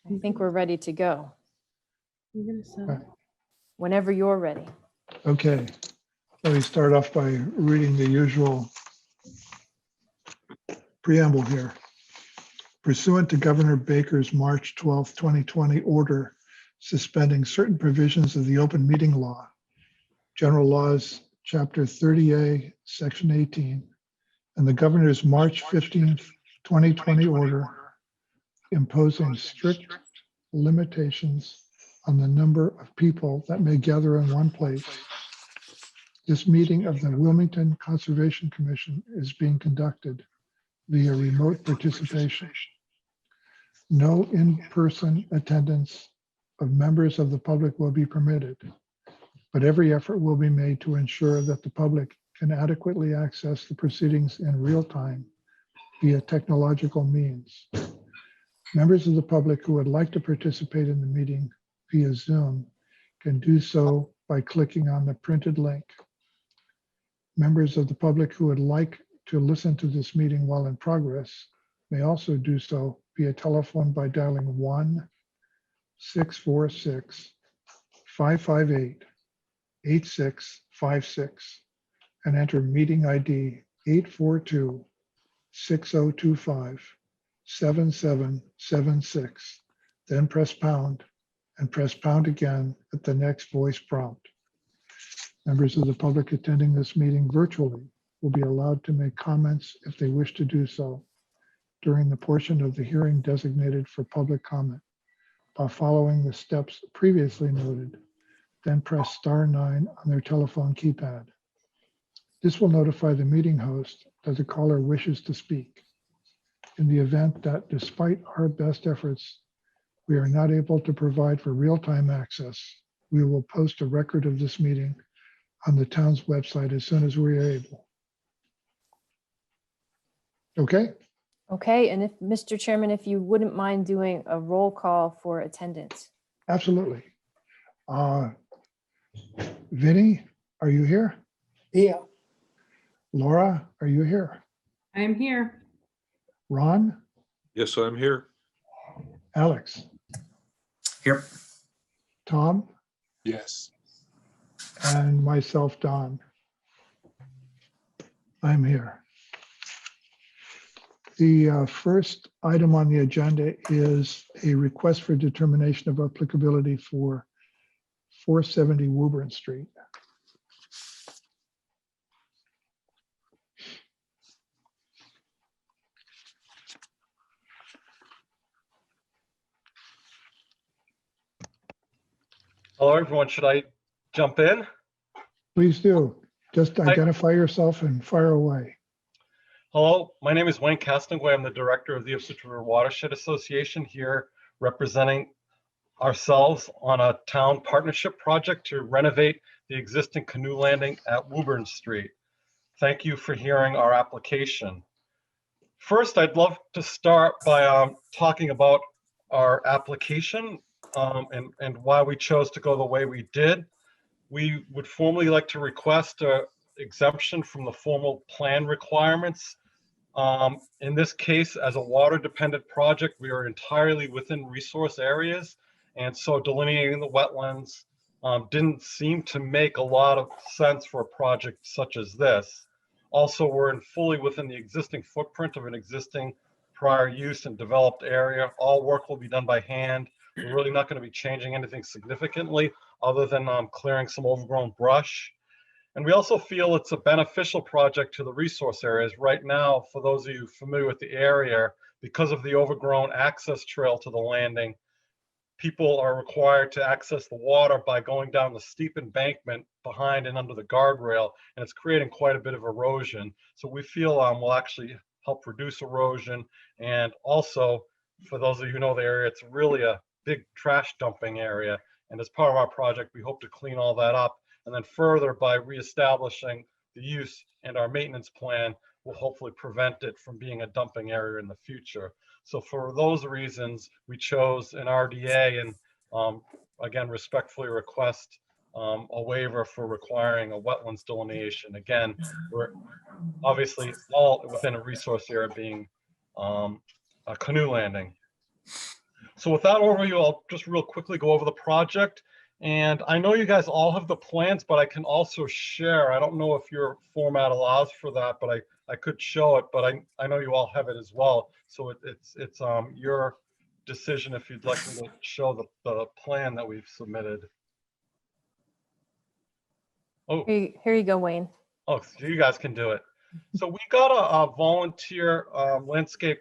I think we're ready to go. Okay. Whenever you're ready. Okay, let me start off by reading the usual preamble here. Pursuant to Governor Baker's March 12, 2020 order suspending certain provisions of the open meeting law, General Laws, Chapter 30A, Section 18, and the governor's March 15th, 2020 order imposing strict limitations on the number of people that may gather in one place. This meeting of the Wilmington Conservation Commission is being conducted via remote participation. No in-person attendance of members of the public will be permitted, but every effort will be made to ensure that the public can adequately access the proceedings in real time via technological means. Members of the public who would like to participate in the meeting via Zoom can do so by clicking on the printed link. Members of the public who would like to listen to this meeting while in progress may also do so via telephone by dialing 1-646-558-8656 and enter meeting ID 842-6025-7776. Then press pound and press pound again at the next voice prompt. Members of the public attending this meeting virtually will be allowed to make comments if they wish to do so during the portion of the hearing designated for public comment by following the steps previously noted, then press *9 on their telephone keypad. This will notify the meeting host that the caller wishes to speak. In the event that, despite our best efforts, we are not able to provide for real-time access, we will post a record of this meeting on the town's website as soon as we are able. Okay? Okay, and if, Mr. Chairman, if you wouldn't mind doing a roll call for attendance. Absolutely. Vinny, are you here? Yeah. Laura, are you here? I am here. Ron? Yes, I'm here. Alex? Here. Tom? Yes. And myself, Don. I'm here. The first item on the agenda is a request for determination of applicability for 470 Woburn Street. Hello, everyone. Should I jump in? Please do. Just identify yourself and fire away. Hello, my name is Wayne Castonguay. I'm the director of the Ipswich River Watershed Association here representing ourselves on a town partnership project to renovate the existing canoe landing at Woburn Street. Thank you for hearing our application. First, I'd love to start by talking about our application and why we chose to go the way we did. We would formally like to request an exemption from the formal plan requirements. In this case, as a water-dependent project, we are entirely within resource areas, and so delineating the wetlands didn't seem to make a lot of sense for a project such as this. Also, we're fully within the existing footprint of an existing prior use and developed area. All work will be done by hand. We're really not going to be changing anything significantly other than clearing some overgrown brush. And we also feel it's a beneficial project to the resource areas. Right now, for those of you familiar with the area, because of the overgrown access trail to the landing, people are required to access the water by going down the steep embankment behind and under the guardrail, and it's creating quite a bit of erosion. So we feel will actually help reduce erosion. And also, for those of you who know the area, it's really a big trash dumping area. And as part of our project, we hope to clean all that up. And then further, by reestablishing the use and our maintenance plan, will hopefully prevent it from being a dumping area in the future. So for those reasons, we chose an RDA and again, respectfully request a waiver for requiring a wetlands delineation. Again, we're obviously all within a resource area being a canoe landing. So with that overview, I'll just real quickly go over the project. And I know you guys all have the plans, but I can also share. I don't know if your format allows for that, but I could show it, but I know you all have it as well. So it's your decision if you'd like me to show the plan that we've submitted. Oh, Here you go, Wayne. oh, so you guys can do it. So we got a volunteer landscape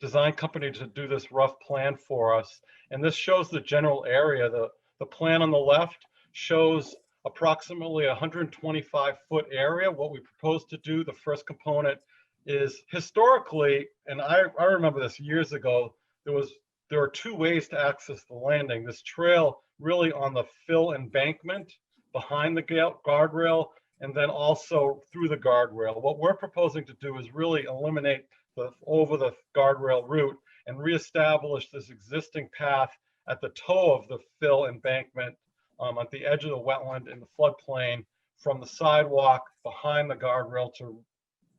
design company to do this rough plan for us. And this shows the general area. The plan on the left shows approximately 125-foot area. What we propose to do, the first component is historically, and I remember this years ago, there were two ways to access the landing. This trail really on the fill embankment behind the guardrail, and then also through the guardrail. What we're proposing to do is really eliminate over the guardrail route and reestablish this existing path at the toe of the fill embankment at the edge of the wetland in the floodplain from the sidewalk behind the guardrail to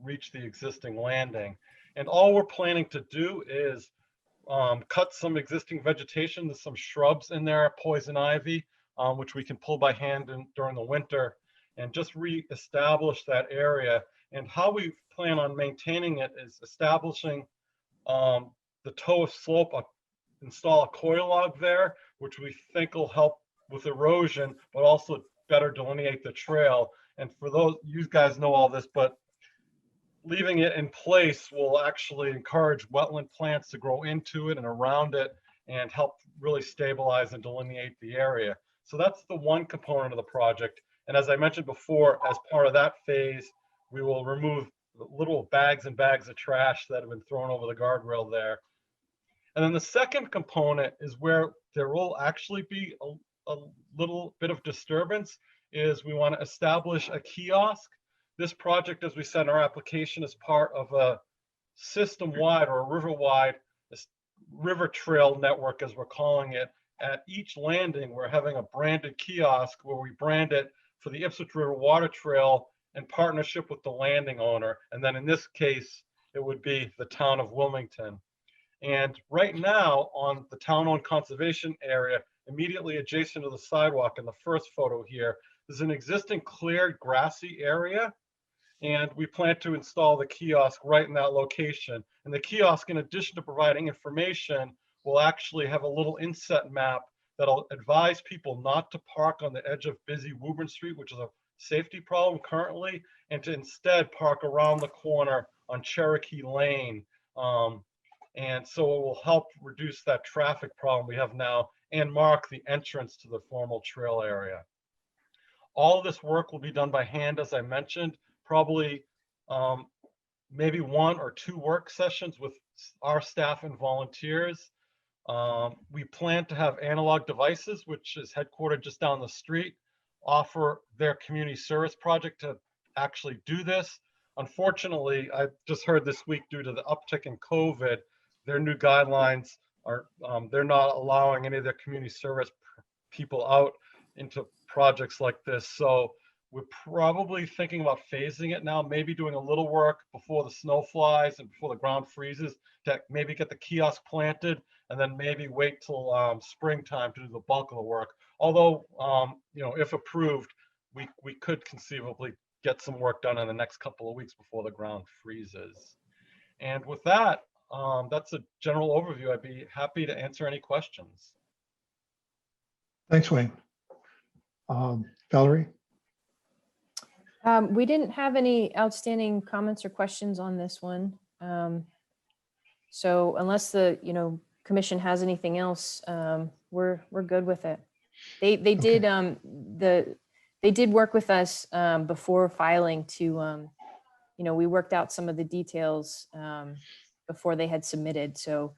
reach the existing landing. And all we're planning to do is cut some existing vegetation. There's some shrubs in there, poison ivy, which we can pull by hand during the winter, and just reestablish that area. And how we plan on maintaining it is establishing the toe of slope, install a coil log there, which we think will help with erosion, but also better delineate the trail. And for those, you guys know all this, but leaving it in place will actually encourage wetland plants to grow into it and around it and help really stabilize and delineate the area. So that's the one component of the project. And as I mentioned before, as part of that phase, we will remove little bags and bags of trash that have been thrown over the guardrail there. And then the second component is where there will actually be a little bit of disturbance, is we want to establish a kiosk. This project, as we said in our application, is part of a system-wide or a river-wide river trail network, as we're calling it. At each landing, we're having a branded kiosk where we brand it for the Ipswich River Water Trail in partnership with the landing owner. And then in this case, it would be the town of Wilmington. And right now on the town-owned conservation area, immediately adjacent to the sidewalk in the first photo here, there's an existing cleared grassy area. And we plan to install the kiosk right in that location. And the kiosk, in addition to providing information, will actually have a little inset map that'll advise people not to park on the edge of busy Woburn Street, which is a safety problem currently, and to instead park around the corner on Cherokee Lane. And so it will help reduce that traffic problem we have now and mark the entrance to the formal trail area. All of this work will be done by hand, as I mentioned, probably maybe 1 or 2 work sessions with our staff and volunteers. We plan to have Analog Devices, which is headquartered just down the street, offer their community service project to actually do this. Unfortunately, I just heard this week, due to the uptick in COVID, their new guidelines are, they're not allowing any of their community service people out into projects like this. So we're probably thinking about phasing it now, maybe doing a little work before the snow flies and before the ground freezes to maybe get the kiosk planted, and then maybe wait till springtime to do the bulk of the work. Although, you know, if approved, we could conceivably get some work done in the next couple of weeks before the ground freezes. And with that, that's a general overview. I'd be happy to answer any questions. Thanks, Wayne. Valerie? We didn't have any outstanding comments or questions on this one. So unless the, commission has anything else, we're good with it. They did, they did work with us before filing to, we worked out some of the details before they had submitted. So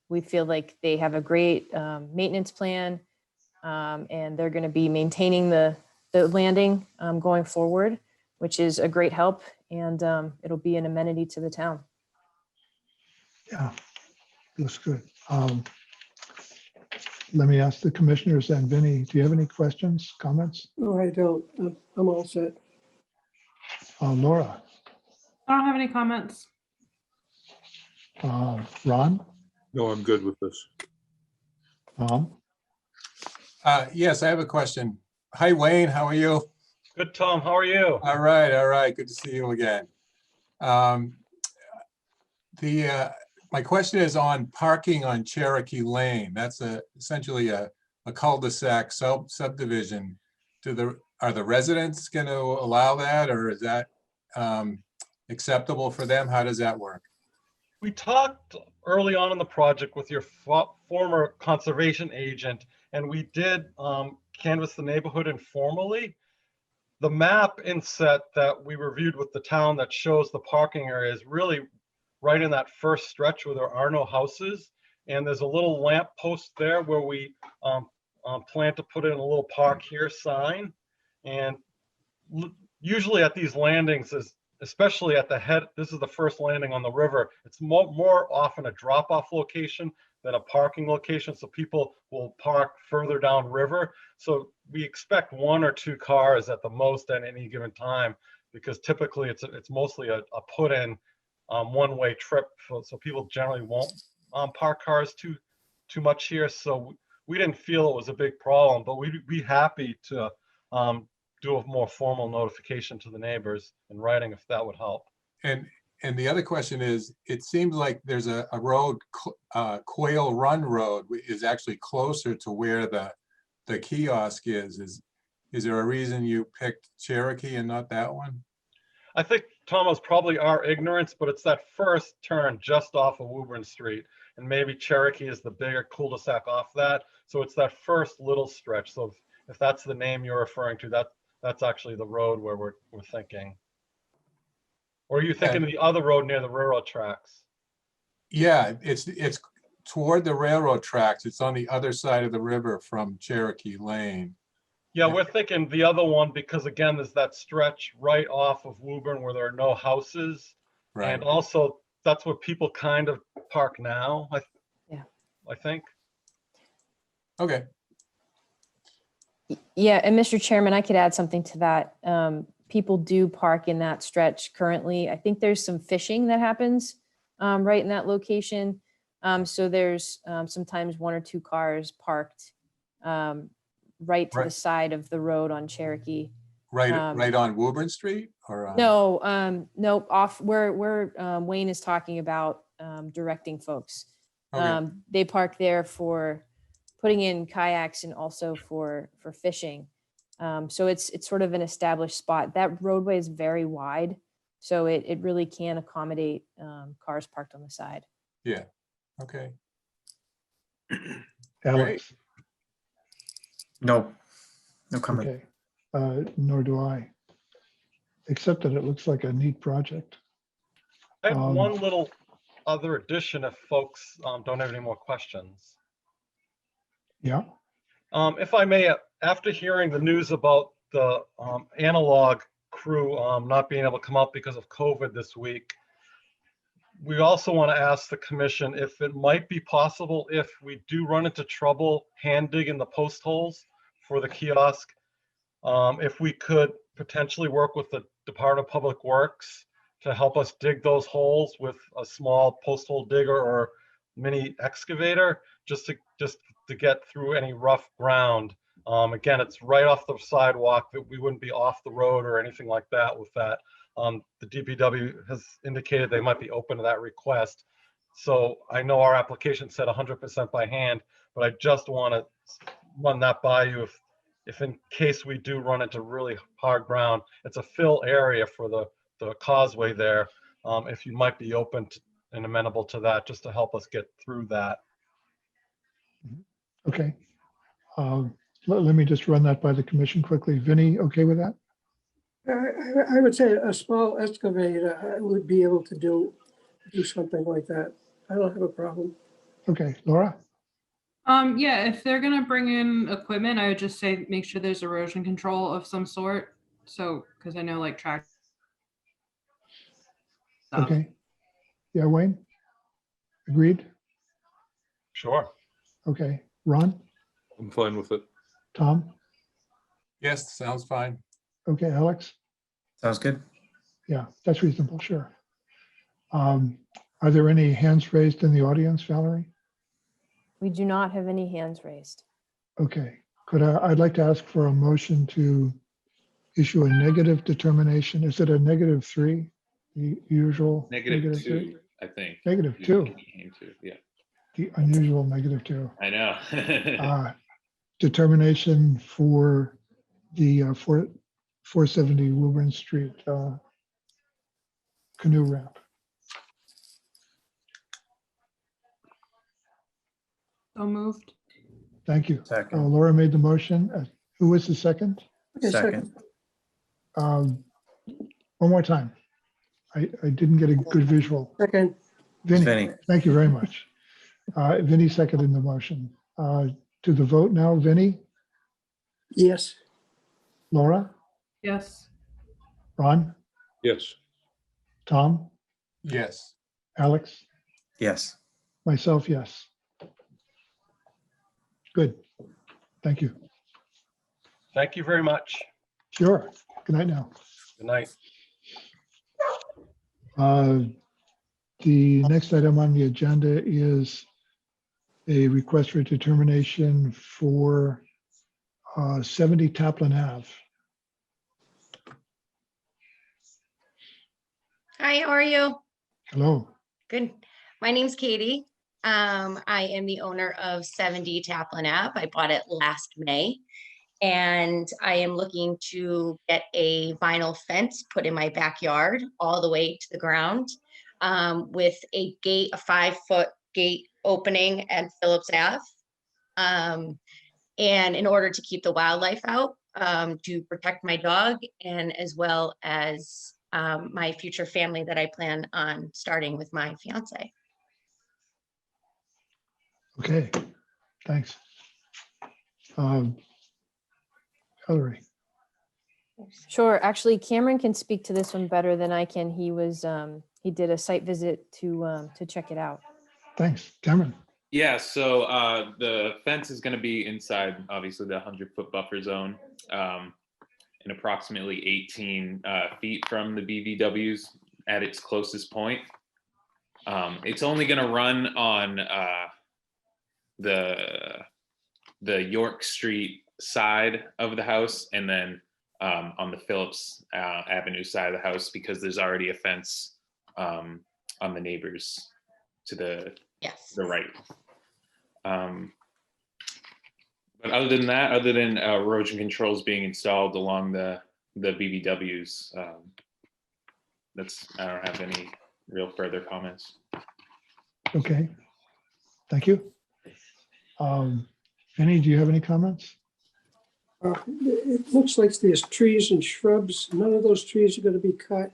we feel like they have a great maintenance plan, and they're going to be maintaining the landing going forward, which is a great help, and it'll be an amenity to the town. Yeah, looks good. Let me ask the commissioners, and Vinny, do you have any questions, comments? No, I don't. I'm all set. Laura? I don't have any comments. Ron? No, I'm good with this. Tom? Yes, I have a question. Hi, Wayne, how are you? Good, Tom. How are you? All right. Good to see you again. Um, my question is on parking on Cherokee Lane. That's essentially a cul-de-sac subdivision. Are the residents going to allow that, or is that acceptable for them? How does that work? We talked early on in the project with your former conservation agent, and we did canvass the neighborhood informally. The map inset that we reviewed with the town that shows the parking area is really right in that first stretch where there are no houses. And there's a little lamp post there where we plan to put in a little park here sign. And usually at these landings, especially at the head, this is the first landing on the river, it's more often a drop-off location than a parking location. So people will park further down river. So we expect 1 or 2 cars at the most at any given time, because typically it's mostly a put-in one-way trip. So people generally won't park cars too much here. So we didn't feel it was a big problem, but we'd be happy to do a more formal notification to the neighbors in writing if that would help. And the other question is, it seems like there's a road, Quail Run Road is actually closer to where the kiosk is. Is there a reason you picked Cherokee and not that one? I think, Thomas, probably our ignorance, but it's that first turn just off of Woburn Street, and maybe Cherokee is the bigger cul-de-sac off that. So it's that first little stretch. So if that's the name you're referring to, that's actually the road where we're thinking. Or are you thinking of the other road near the railroad tracks? Yeah, it's toward the railroad tracks. It's on the other side of the river from Cherokee Lane. Yeah, we're thinking the other one because, again, there's that stretch right off of Woburn where there are no houses. Right. And also, that's where people kind of park now, I think. Okay. Yeah, and Mr. Chairman, I could add something to that. People do park in that stretch currently. I think there's some fishing that happens right in that location. So there's sometimes 1 or 2 cars parked right to the side of the road on Cherokee. Right on Woburn Street, or No, off where Wayne is talking about directing folks. Okay. They park there for putting in kayaks and also for fishing. So it's sort of an established spot. That roadway is very wide, so it really can accommodate cars parked on the side. Yeah. Okay. Alex? No comment. Okay. Nor do I. Except that it looks like a neat project. I have one little other addition if folks don't have any more questions. Yeah. If I may, after hearing the news about the analog crew not being able to come up because of COVID this week, we also want to ask the commission if it might be possible, if we do run into trouble hand digging the post holes for the kiosk, if we could potentially work with the Department of Public Works to help us dig those holes with a small post hole digger or mini excavator, just to get through any rough ground. Again, it's right off the sidewalk, that we wouldn't be off the road or anything like that with that. The DPW has indicated they might be open to that request. So I know our application said 100% by hand, but I just want to run that by you if in case we do run into really hard ground. It's a fill area for the causeway there. If you might be open to and amenable to that, just to help us get through that. Okay. Let me just run that by the commission quickly. Vinny, okay with that? I would say a small excavator would be able to do something like that. I don't have a problem. Okay, Laura? Yeah, if they're gonna bring in equipment, I would just say make sure there's erosion control of some sort. So, because I know like track. Okay. Yeah, Wayne? Agreed? Sure. Okay. Ron? I'm fine with it. Tom? Yes, sounds fine. Okay, Alex? Sounds good. Yeah, that's reasonable, sure. Are there any hands raised in the audience, Valerie? We do not have any hands raised. Okay, I'd like to ask for a motion to issue a negative determination. Is it a -3? The usual -2, I think. -2, Yeah, the unusual -2. I know. Determination for the 470 Woburn Street canoe ramp. So moved. Thank you. Second. Laura made the motion. Who was the second? Okay, Second. One more time. I didn't get a good visual. Second, Vinny, Vinny. thank you very much. Vinny seconded the motion. To the vote now, Vinny, yes. Laura, Yes. Ron, Yes. Tom, Yes. Alex, Yes. myself, yes. Good. Thank you. Thank you very much. Sure. Good night now. Good night. The next item on the agenda is a request for determination for 70 Taplin Ave. Hi, how are you? Hello. Good. My name's Katie. I am the owner of 70 Taplin Ave. I bought it last May. And I am looking to get a vinyl fence put in my backyard all the way to the ground with a gate, a 5-foot gate opening at Phillips Ave. And in order to keep the wildlife out, to protect my dog and as well as my future family that I plan on starting with my fiance. Okay. Thanks. Hillary. Sure. Actually, Cameron can speak to this one better than I can. He did a site visit to check it out. Thanks. Cameron. Yeah, so the fence is going to be inside, obviously, the 100-foot buffer zone, and approximately 18 feet from the BVWs at its closest point. It's only going to run on the York Street side of the house, and then on the Phillips Avenue side of the house, because there's already a fence on the neighbors to the right. But other than that, other than erosion controls being installed along the BVWs, I don't have any real further comments. Okay. Thank you. Vinny, do you have any comments? It looks like there's trees and shrubs. None of those trees are going to be cut.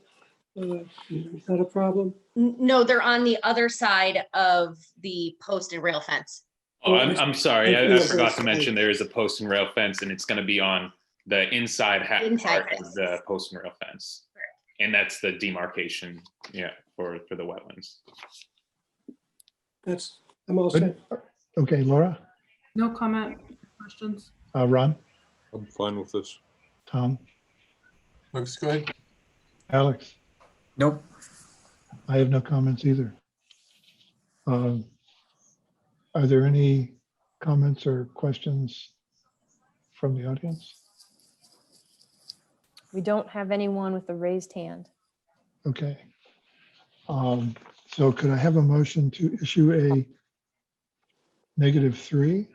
Not a problem. No, they're on the other side of the post and rail fence. Oh, I'm sorry. I forgot to mention there is a post and rail fence, and it's going to be on the inside part of the post and rail fence. And that's the demarcation, for the wetlands. I'm all set. Okay, Laura, No comment, questions? Ron, I'm fine with this. Tom, Looks good. Alex. Nope. I have no comments either. Are there any comments or questions from the audience? We don't have anyone with a raised hand. Okay. So could I have a motion to issue a -3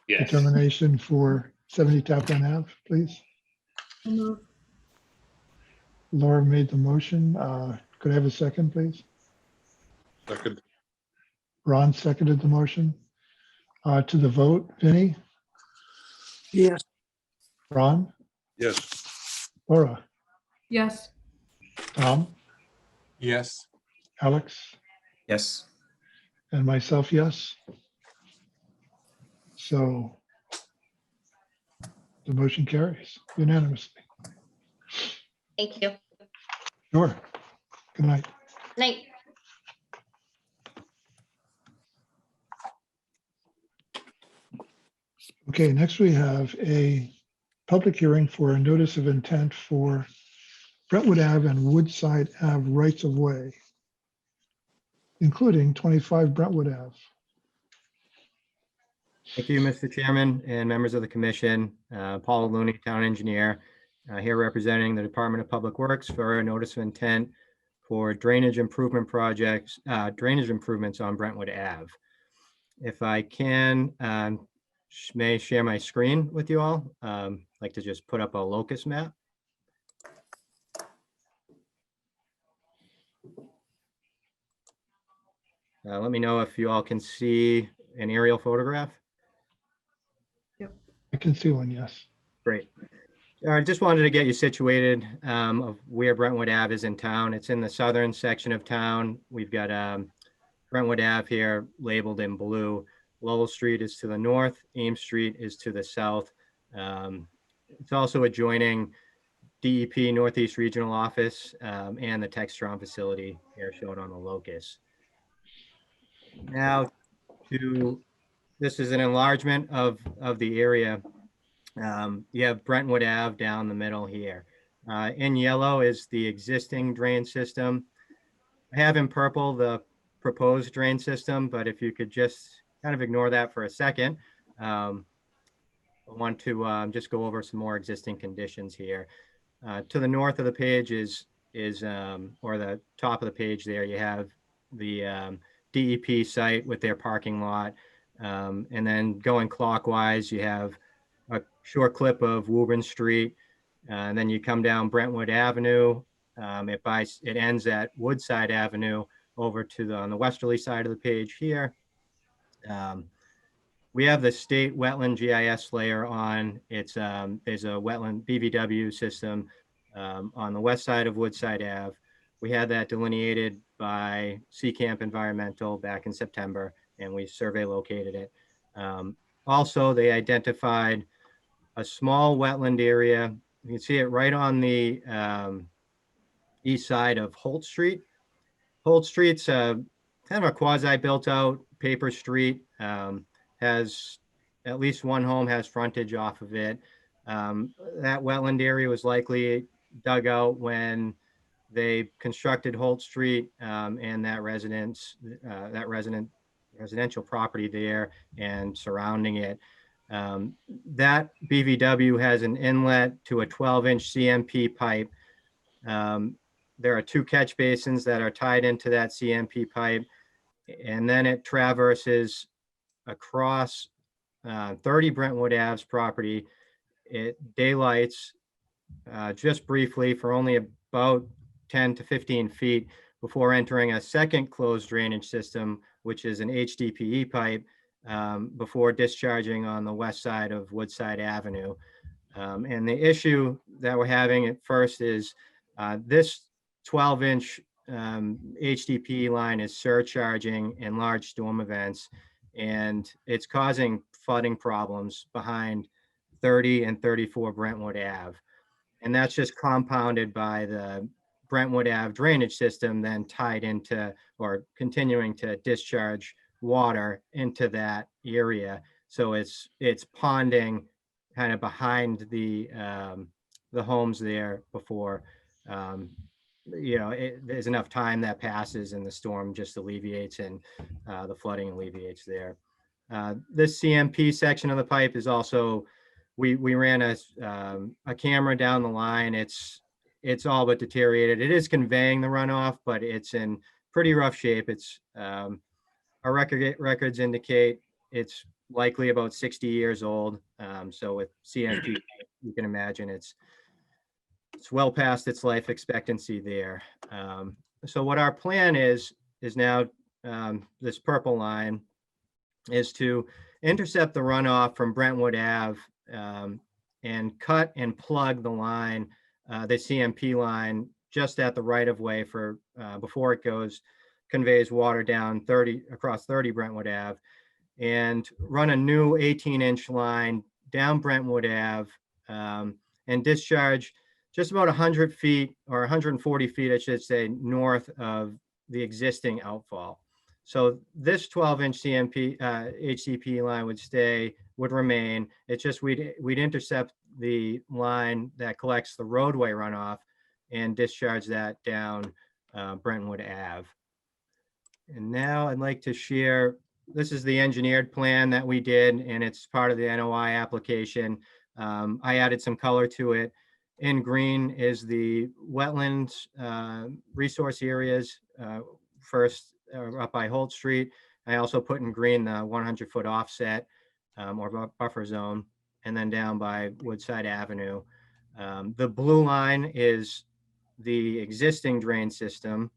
Yes. determination for 70 Taplin Ave, please? So moved. Laura made the motion. Could I have a second, please? Second. Ron seconded the motion. To the vote, Vinny, Yes. Ron, Yes. Laura, Yes. Tom, Yes. Alex, Yes. and myself, yes. So the motion carries unanimously. Thank you. Sure. Good night. Night. Okay, next we have a public hearing for a notice of intent for Brentwood Ave and Woodside Ave rights of way, including 25 Brentwood Ave. Thank you, Mr. Chairman and members of the commission. Paul Looney, Town Engineer, here representing the Department of Public Works for a notice of intent for drainage improvement projects, drainage improvements on Brentwood Ave. If I can, may share my screen with you all. I'd like to just put up a locus map. Let me know if you all can see an aerial photograph. I can see one, yes. Great. I just wanted to get you situated of where Brentwood Ave is in town. It's in the southern section of town. We've got Brentwood Ave here labeled in blue. Lowell Street is to the north. Ames Street is to the south. It's also adjoining DEP Northeast Regional Office and the Textron facility here shown on the locus. Now, this is an enlargement of the area. You have Brentwood Ave down the middle here. In yellow is the existing drain system. I have in purple the proposed drain system, but if you could just kind of ignore that for a second. I want to just go over some more existing conditions here. To the north of the page is or the top of the page there, you have the DEP site with their parking lot. And then going clockwise, you have a short clip of Woburn Street. And then you come down Brentwood Avenue. It ends at Woodside Avenue over to on the westerly side of the page here. We have the state wetland GIS layer on. There's a wetland BVW system on the west side of Woodside Ave. We had that delineated by Seacamp Environmental back in September, and we survey located it. Also, they identified a small wetland area. You can see it right on the east side of Holt Street. Holt Street's kind of a quasi built out paper street. Has at least one home has frontage off of it. That wetland area was likely dug out when they constructed Holt Street and that residential property there and surrounding it. That BVW has an inlet to a 12-inch CMP pipe. There are 2 catch basins that are tied into that CMP pipe, and then it traverses across 30 Brentwood Ave's property. It daylights just briefly for only about 10 to 15 feet before entering a second closed drainage system, which is an HDPE pipe, before discharging on the west side of Woodside Avenue. And the issue that we're having at first is this 12-inch HDPE line is surcharging in large storm events, and it's causing flooding problems behind 30 and 34 Brentwood Ave. And that's just compounded by the Brentwood Ave drainage system then tied into or continuing to discharge water into that area. So it's ponding kind of behind the homes there before, there's enough time that passes and the storm just alleviates and the flooding alleviates there. This CMP section of the pipe is also, we ran a camera down the line. It's all but deteriorated. It is conveying the runoff, but it's in pretty rough shape. Our records indicate it's likely about 60 years old. So with CMP, you can imagine it's well past its life expectancy there. So what our plan is now this purple line is to intercept the runoff from Brentwood Ave and cut and plug the line, the CMP line, just at the right of way for before it conveys water down across 30 Brentwood Ave, and run a new 18-inch line down Brentwood Ave and discharge just about 100 feet or 140 feet, I should say, north of the existing outfall. So this 12-inch CMP HDPE line would remain. It's just we'd intercept the line that collects the roadway runoff and discharge that down Brentwood Ave. And now I'd like to share this is the engineered plan that we did, and it's part of the NOI application. I added some color to it. In green is the wetlands resource areas, first up by Holt Street. I also put in green the 100-foot offset or buffer zone, and then down by Woodside Avenue. The blue line is the existing drain system.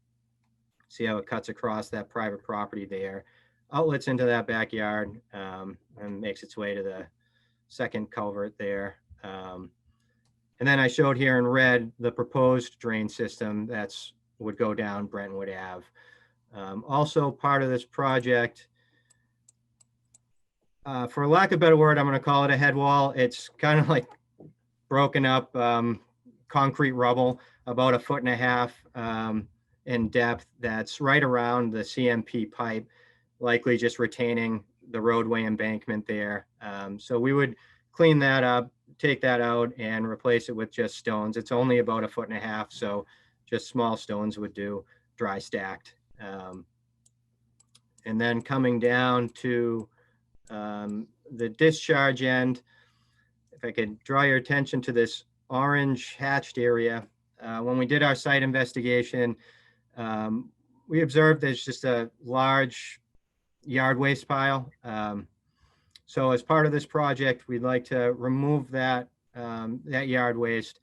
See how it cuts across that private property there, outlets into that backyard, and makes its way to the second culvert there. And then I showed here in red the proposed drain system that's would go down Brentwood Ave. Also part of this project, for lack of a better word, I'm going to call it a head wall. It's kind of like broken up concrete rubble, about 1.5 feet in depth, that's right around the CMP pipe, likely just retaining the roadway embankment there. So we would clean that up, take that out, and replace it with just stones. It's only about 1.5 feet, so just small stones would do, dry stacked. And then coming down to the discharge end, if I could draw your attention to this orange hatched area. When we did our site investigation, we observed there's just a large yard waste pile. So as part of this project, we'd like to remove that, that yard waste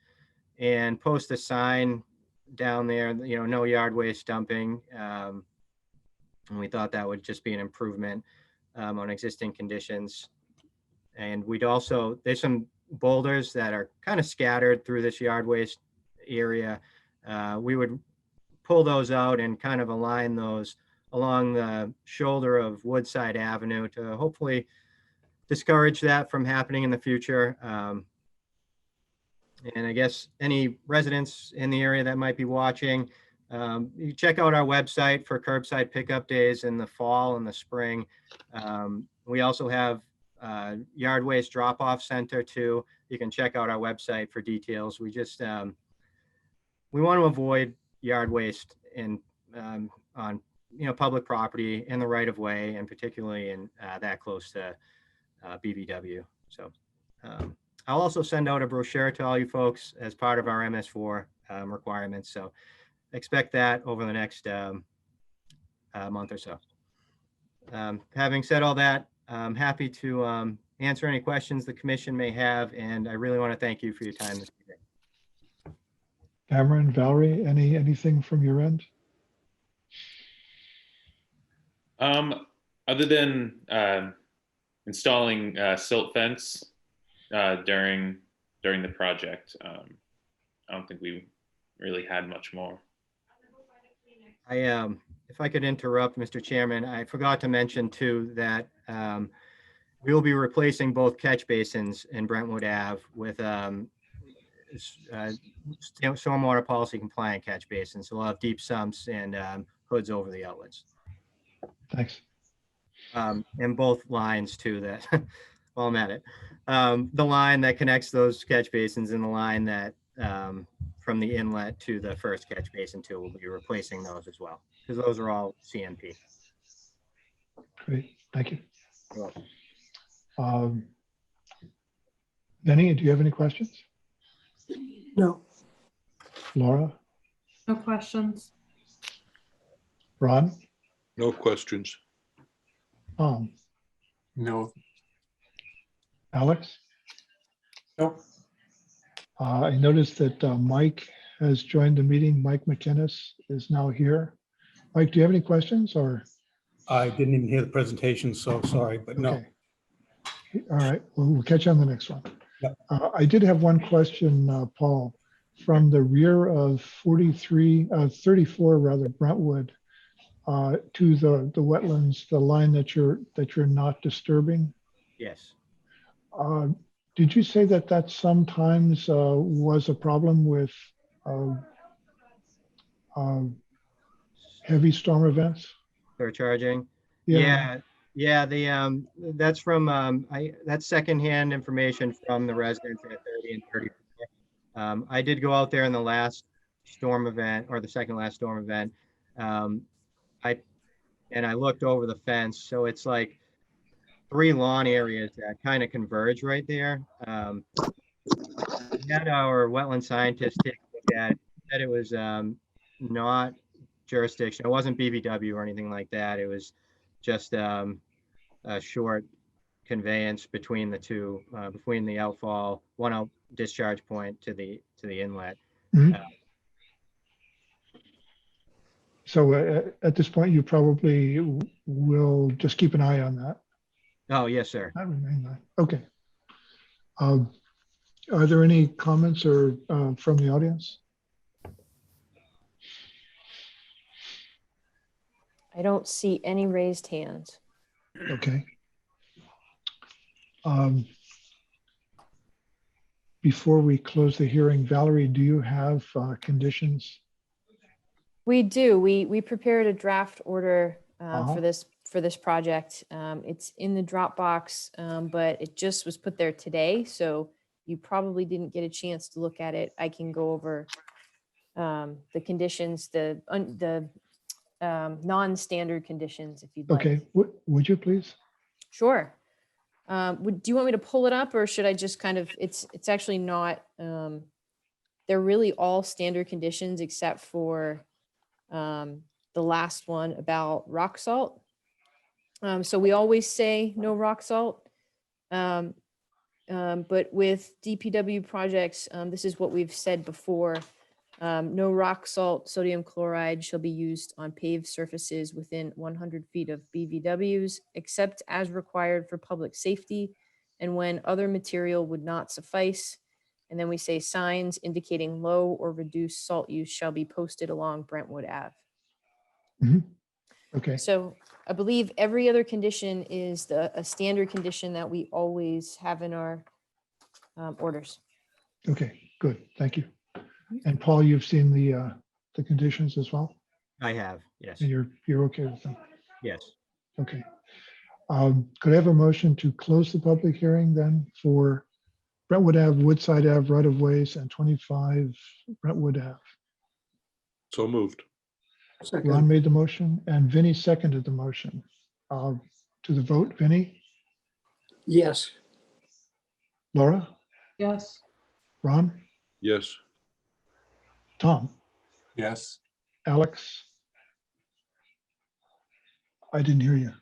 and post a sign down there, you know, no yard waste dumping. And we thought that would just be an improvement on existing conditions. And we'd also, there's some boulders that are kind of scattered through this yard waste area. We would pull those out and kind of align those along the shoulder of Woodside Avenue to hopefully discourage that from happening in the future. And I guess any residents in the area that might be watching, you check out our website for curbside pickup days in the fall and the spring. We also have yard waste drop-off center too. You can check out our website for details. We just, we want to avoid yard waste in, on, you know, public property in the right of way, and particularly in that close to BVW. So I'll also send out a brochure to all you folks as part of our MS4 requirements. So expect that over the next month or so. Having said all that, I'm happy to answer any questions the commission may have, and I really want to thank you for your time this evening. Cameron, Valerie, anything from your end? Other than installing silt fence during the project, I don't think we really had much more. If I could interrupt, Mr. Chairman, I forgot to mention too that we will be replacing both catch basins in Brentwood Ave with stormwater policy compliant catch basins. So we'll have deep sumps and hoods over the outlets. Thanks. And both lines too, that, while I'm at it, the line that connects those catch basins and the line that from the inlet to the first catch basin too, we'll be replacing those as well, because those are all CMP. Great, thank you. You're welcome. Benny, do you have any questions? No, Laura, No questions. Ron, No questions. No. Alex? Nope. I noticed that Mike has joined the meeting. Mike McInnes is now here. Mike, do you have any questions or? I didn't even hear the presentation, so sorry, but no. Okay. All right, well, we'll catch you on the next one. Yep. I did have one question, Paul, from the rear of 34 rather, Brentwood, to the wetlands, the line that you're not disturbing. Yes. Did you say that sometimes was a problem with heavy storm events? Surcharging. Yeah. The that's from that's secondhand information from the residents at 30 and 34. I did go out there in the last storm event, or the second last storm event. and I looked over the fence. So it's like 3 lawn areas that kind of converge right there. We had our wetland scientist take a look at it. Said it was not jurisdiction. It wasn't BVW or anything like that. It was just a short conveyance between the two, between the outfall, one out discharge point to the inlet. Mhm. So at this point, you probably will just keep an eye on that. Oh, yes, sir. That remain that. Okay. Are there any comments or from the audience? I don't see any raised hands. Okay. Before we close the hearing, Valerie, do you have conditions? We do. We prepared a draft order Uh-huh. for this project. It's in the Dropbox, but it just was put there today, so you probably didn't get a chance to look at it. I can go over the conditions, the non-standard conditions if you'd like. Okay, would you please? Sure. Do you want me to pull it up, or should I just kind of? It's actually not. They're really all standard conditions except for the last one about rock salt. So we always say no rock salt, but with DPW projects, this is what we've said before. No rock salt, sodium chloride shall be used on paved surfaces within 100 feet of BVWs, except as required for public safety and when other material would not suffice. And then we say signs indicating low or reduced salt use shall be posted along Brentwood Ave. Mhm. Okay, So I believe every other condition is a standard condition that we always have in our orders. okay, good, thank you. And Paul, you've seen the conditions as well? I have, yes, And you're okay with them? yes. Okay. Could I have a motion to close the public hearing then for Brentwood Ave, Woodside Ave, right of ways, and 25 Brentwood Ave? So moved. Ron Second, made the motion and Vinnie seconded the motion. To the vote, Vinnie, yes. Laura, Yes. Ron, Yes. Tom, Yes. Alex. I didn't hear you.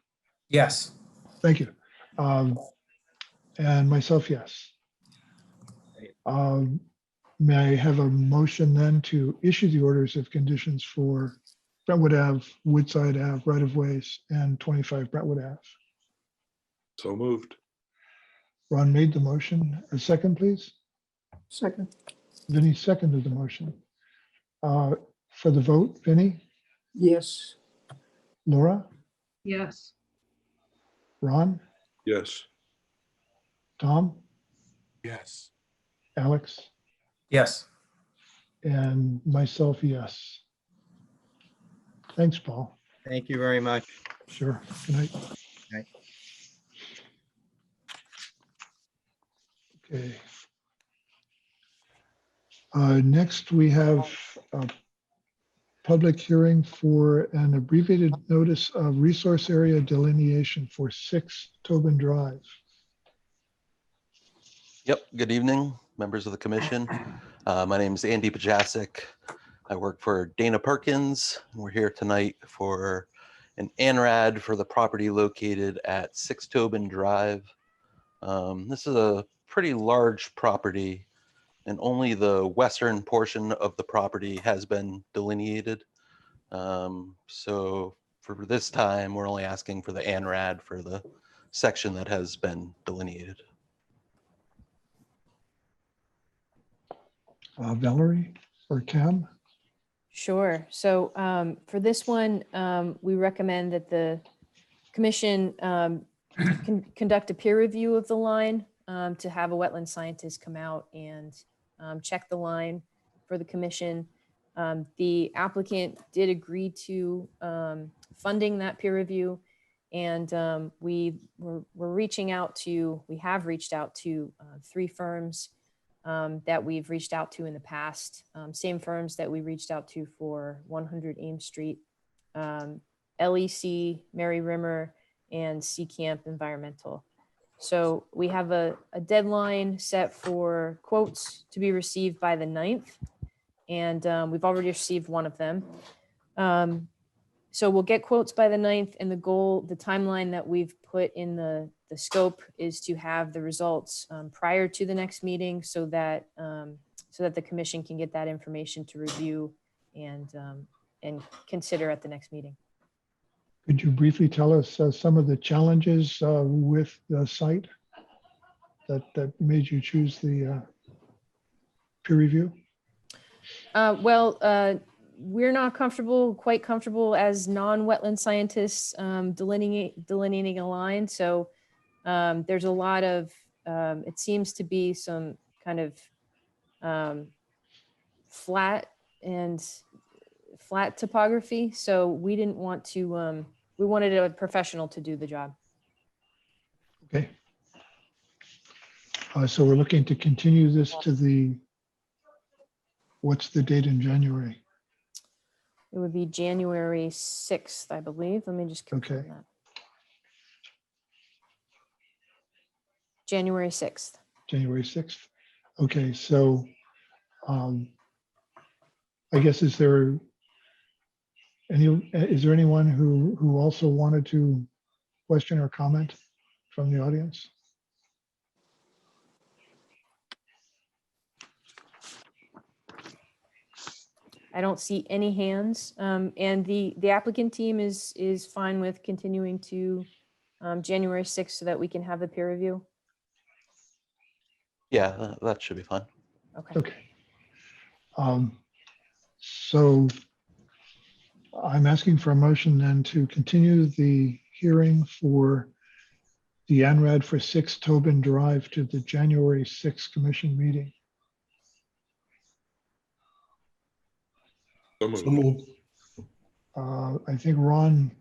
Yes. Thank you. And myself, yes. May I have a motion then to issue the orders of conditions for Brentwood Ave, Woodside Ave, right of ways, and 25 Brentwood Ave? So moved. Ron made the motion. A second, please. Second, Vinnie seconded the motion. For the vote, Vinnie, yes. Laura, Yes. Ron, Yes. Tom, Yes. Alex, Yes. and myself, yes. Thanks, Paul. Thank you very much. Sure. Good night. Night. Okay. Next, we have a public hearing for an abbreviated notice of resource area delineation for 6 Tobin Drive. Yep, good evening, members of the commission. My name is Andy Pajasic. I work for Dana Perkins. We're here tonight for an ANRAD for the property located at 6 Tobin Drive. This is a pretty large property, and only the western portion of the property has been delineated. So for this time, we're only asking for the ANRAD for the section that has been delineated. Valerie or Cam? Sure. So for this one, we recommend that the commission conduct a peer review of the line to have a wetland scientist come out and check the line for the commission. The applicant did agree to funding that peer review, and we have reached out to 3 firms that we've reached out to in the past, same firms that we reached out to for 100 Ames Street, LEC, Mary Rimmer, and Sea Camp Environmental. So we have a deadline set for quotes to be received by the 9th, and we've already received one of them. So we'll get quotes by the 9th, and the timeline that we've put in the scope is to have the results prior to the next meeting, so that the commission can get that information to review and consider at the next meeting. Could you briefly tell us some of the challenges with the site that made you choose the peer review? We're not quite comfortable as non-wetland scientists delineating a line. So there's a lot of, it seems to be some kind of flat topography. So we didn't want to, we wanted a professional to do the job. Okay. So we're looking to continue this to what's the date in January? It would be January 6th, I believe. Let me just confirm Okay. that. January 6th. January 6th. Okay, so I guess is there anyone who also wanted to question or comment from the audience? I don't see any hands. And the applicant team is fine with continuing to January 6th so that we can have the peer review. Yeah, that should be fine. Okay. So I'm asking for a motion then to continue the hearing for the ANRAD for 6 Tobin Drive to the January 6th commission meeting. So moved. I think Ron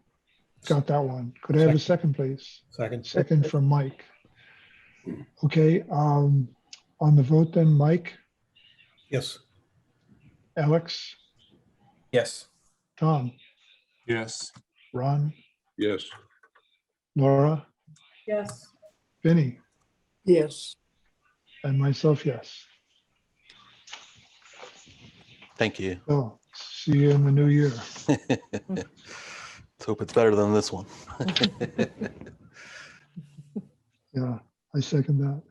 got that one. Could I have a second, please? Second. Second from Mike. Okay, on the vote then, Mike, Yes. Alex, Yes. Tom, Yes. Ron, Yes. Laura, Yes. Vinny, Yes. and myself, yes. Thank you. So see you in the new year. Let's hope it's better than this one. Yeah, I second that.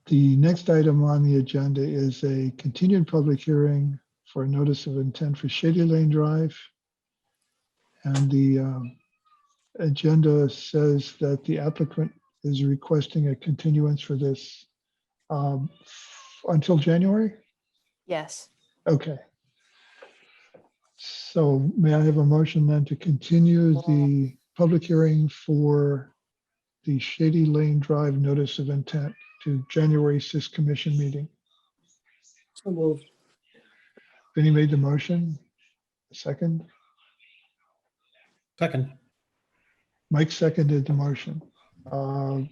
The next item on the agenda is a continued public hearing for a notice of intent for Shady Lane Drive. And the agenda says that the applicant is requesting a continuance for this until January? Yes. Okay. So may I have a motion then to continue the public hearing for the Shady Lane Drive notice of intent to January 6th commission meeting? So moved. Vinny made the motion. Second. Second. Mike seconded the motion. To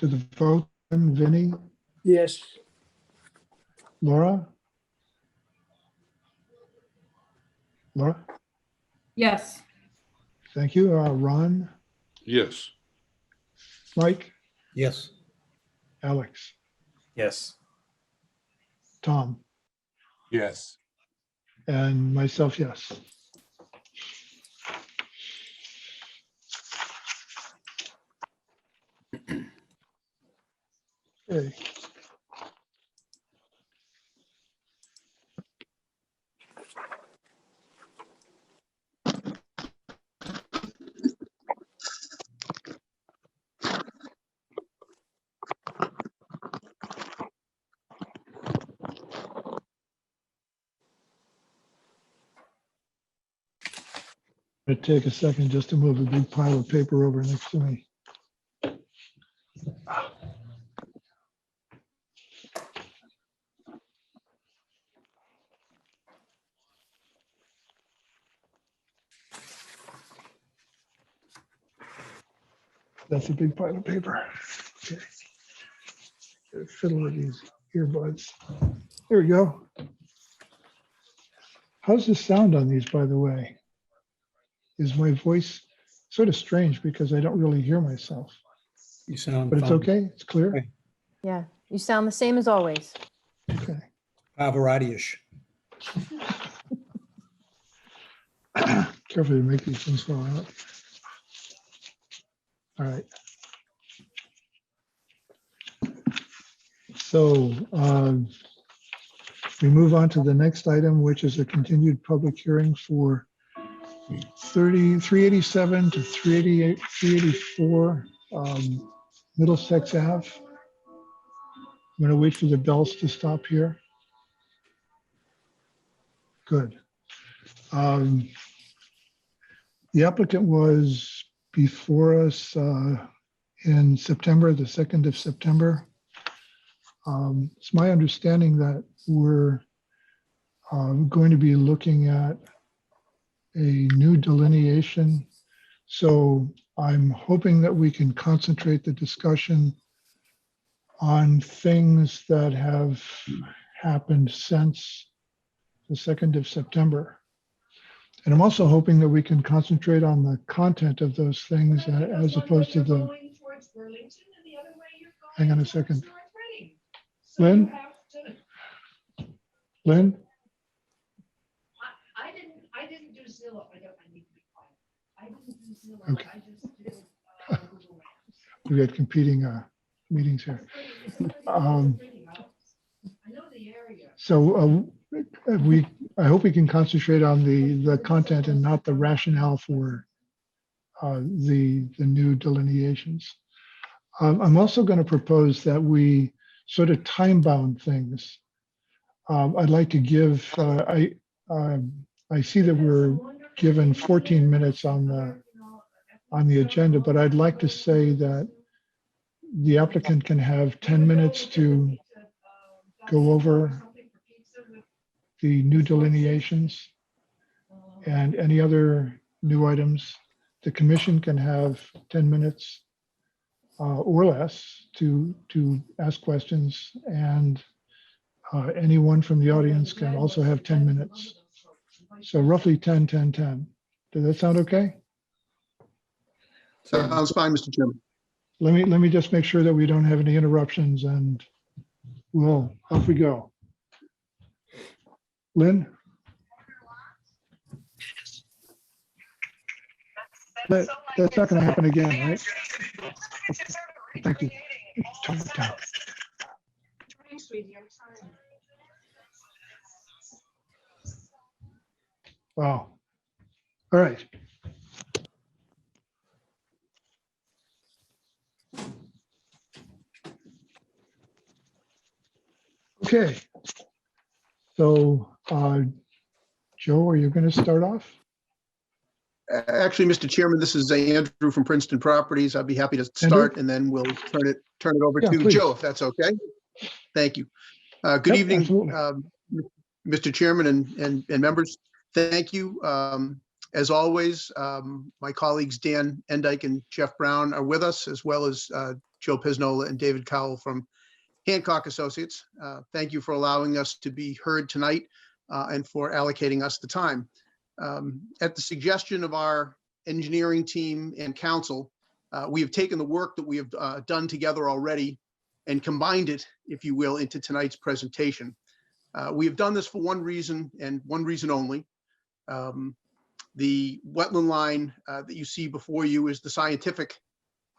the vote, Vinny, Yes. Laura? Laura, Yes. thank you. Ron, Yes. Mike, Yes. Alex, Yes. Tom, Yes. and myself, yes. Okay. It'll take a second just to move a big pile of paper over next to me. That's a big pile of paper. Okay. Gotta fiddle with these earbuds. Here we go. How's the sound on these, by the way? Is my voice sort of strange because I don't really hear myself? You sound But it's fine. okay, it's clear? Okay. Yeah, you sound the same as always. Okay. Pavarotti-ish. Careful to make these things fall out. All right. So we move on to the next item, which is a continued public hearing for 387 to 388, 384 Middlesex Ave. I'm going to wait for the bells to stop here. Good. The applicant was before us in September, the 2nd of September. It's my understanding that we're going to be looking at a new delineation. So I'm hoping that we can concentrate the discussion on things that have happened since the 2nd of September. And I'm also hoping that we can concentrate on the content of those things as opposed to the, hang on a second. Lynn? Lynn? I didn't do Zillow. I need to be quiet. I didn't do Zillow. Okay. I just did Google Maps. We had competing meetings here. I know the area. So I hope we can concentrate on the content and not the rationale for the new delineations. I'm also going to propose that we sort of time-bound things. I'd like to give, I see that we're given 14 minutes on the agenda, but I'd like to say that the applicant can have 10 minutes to go over the new delineations and any other new items. The commission can have 10 minutes or less to ask questions, and anyone from the audience can also have 10 minutes. So roughly 10, 10, 10. Does that sound okay? Sounds fine, Mr. Chairman. Let me just make sure that we don't have any interruptions, and we'll off we go. Lynn? That's not going to happen again, right? Thank you. Turn it down. Wow. All right. Okay. So, Joe, are you going to start off? Actually, Mr. Chairman, this is Andrew from Princeton Properties. I'd be happy to start, and then we'll turn it over Yeah, to please. Joe, if that's okay. Thank you. Good evening, Mr. Chairman and members. Thank you. As always, my colleagues Dan Endyke and Jeff Brown are with us, as well as Joe Pisnola and David Cowell from Hancock Associates. Thank you for allowing us to be heard tonight and for allocating us the time. At the suggestion of our engineering team and council, we have taken the work that we have done together already and combined it, if you will, into tonight's presentation. We have done this for one reason and one reason only. The wetland line that you see before you is the scientific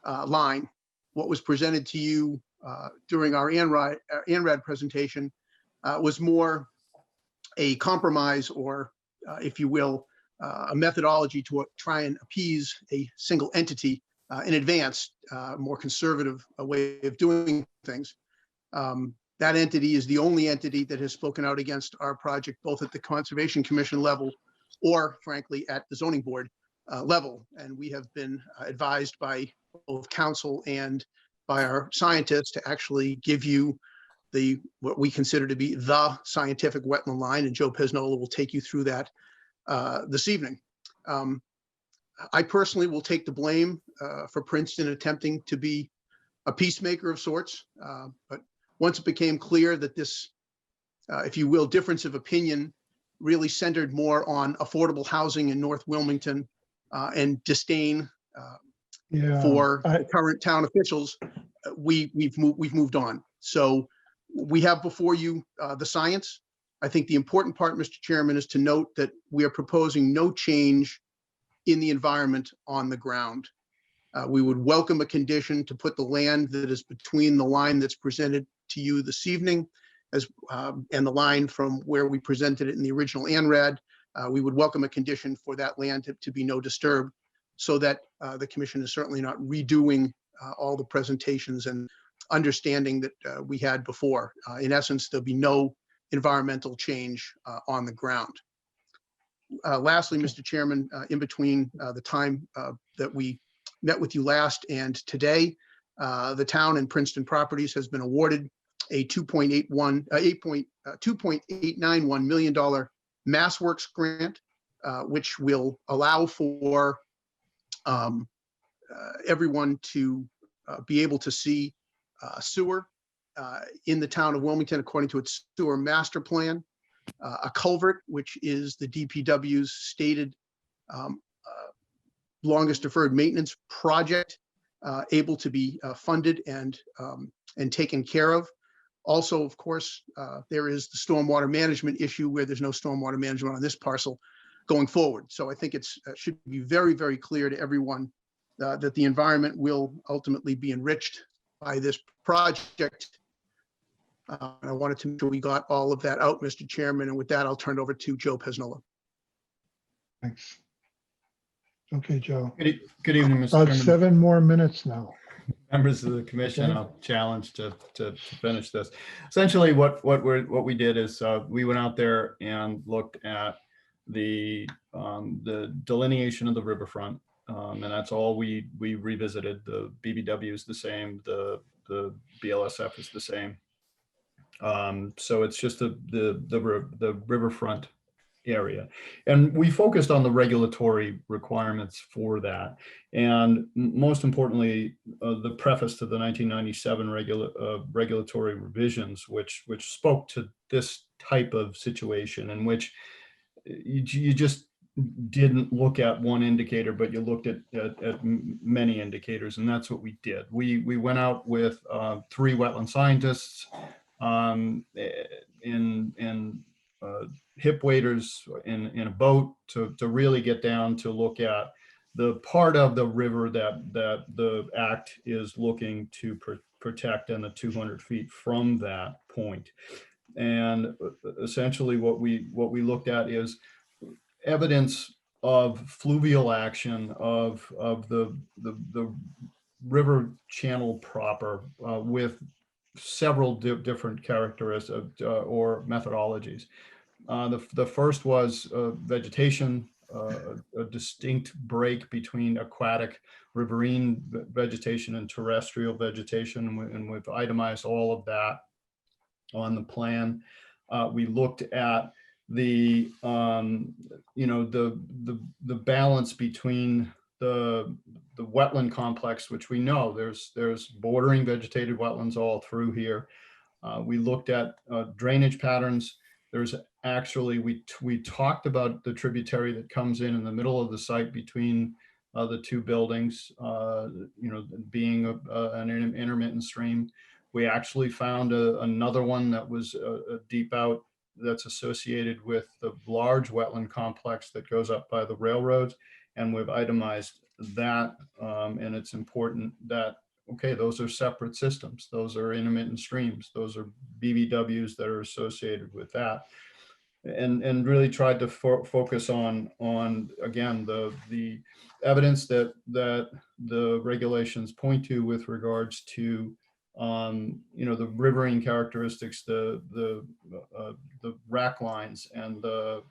line. What was presented to you during our ANRAD presentation was more a compromise, or if you will, a methodology to try and appease a single entity in advance, more conservative way of doing things. That entity is the only entity that has spoken out against our project, both at the Conservation Commission level or, frankly, at the zoning board level. And we have been advised by both council and by our scientists to actually give you what we consider to be the scientific wetland line, and Joe Pisnola will take you through that this evening. I personally will take the blame for Princeton attempting to be a peacemaker of sorts, but once it became clear that this, if you will, difference of opinion really centered more on affordable housing in North Wilmington and disdain Yeah, for the current town officials, we've moved on. So we have before you the science. I think the important part, Mr. Chairman, is to note that we are proposing no change in the environment on the ground. We would welcome a condition to put the land that is between the line that's presented to you this evening and the line from where we presented it in the original ANRAD. We would welcome a condition for that land to be no disturb, so that the commission is certainly not redoing all the presentations and understanding that we had before. In essence, there'll be no environmental change on the ground. Lastly, Mr. Chairman, in between the time that we met with you last and today, the town and Princeton Properties has been awarded a $2.891 million MassWorks grant, which will allow for everyone to be able to see sewer in the town of Wilmington according to its sewer master plan, a culvert, which is the DPW's stated longest deferred maintenance project, able to be funded and taken care of. Also, of course, there is the stormwater management issue where there's no stormwater management on this parcel going forward. So I think it should be very, very clear to everyone that the environment will ultimately be enriched by this project. I wanted to make sure we got all of that out, Mr. Chairman, and with that, I'll turn it over to Joe Pesnola. thanks. Okay, Joe. Good evening, Mr. About Chairman. 7 more minutes now. Members of the commission, Okay. I'll challenge to finish this. Essentially, what we did is we went out there and looked at the delineation of the riverfront, and that's all we revisited. The BBW is the same, the BLSF is the same. So it's just the riverfront area, and we focused on the regulatory requirements for that, and most importantly the preface to the 1997 regulatory revisions, which spoke to this type of situation in which you just didn't look at one indicator, but you looked at many indicators, and that's what we did. We went out with 3 wetland scientists in hip waders in a boat to really get down to look at the part of the river that the act is looking to protect and the 200 feet from that point. And essentially what we looked at is evidence of fluvial action of the river channel proper with several different characteristics or methodologies. The first was vegetation, a distinct break between aquatic riverine vegetation and terrestrial vegetation, and we've itemized all of that on the plan. We looked at the balance between the wetland complex, which we know there's bordering vegetated wetlands all through here. We looked at drainage patterns. There's actually, we talked about the tributary that comes in the middle of the site between the 2 buildings, being an intermittent stream. We actually found another one that was deep out that's associated with the large wetland complex that goes up by the railroads. And we've itemized that, and it's important that, okay, those are separate systems. Those are intermittent streams. Those are BVWs that are associated with that. And really tried to focus on again, the evidence that the regulations point to with regards to the riverine characteristics, the rack lines, and the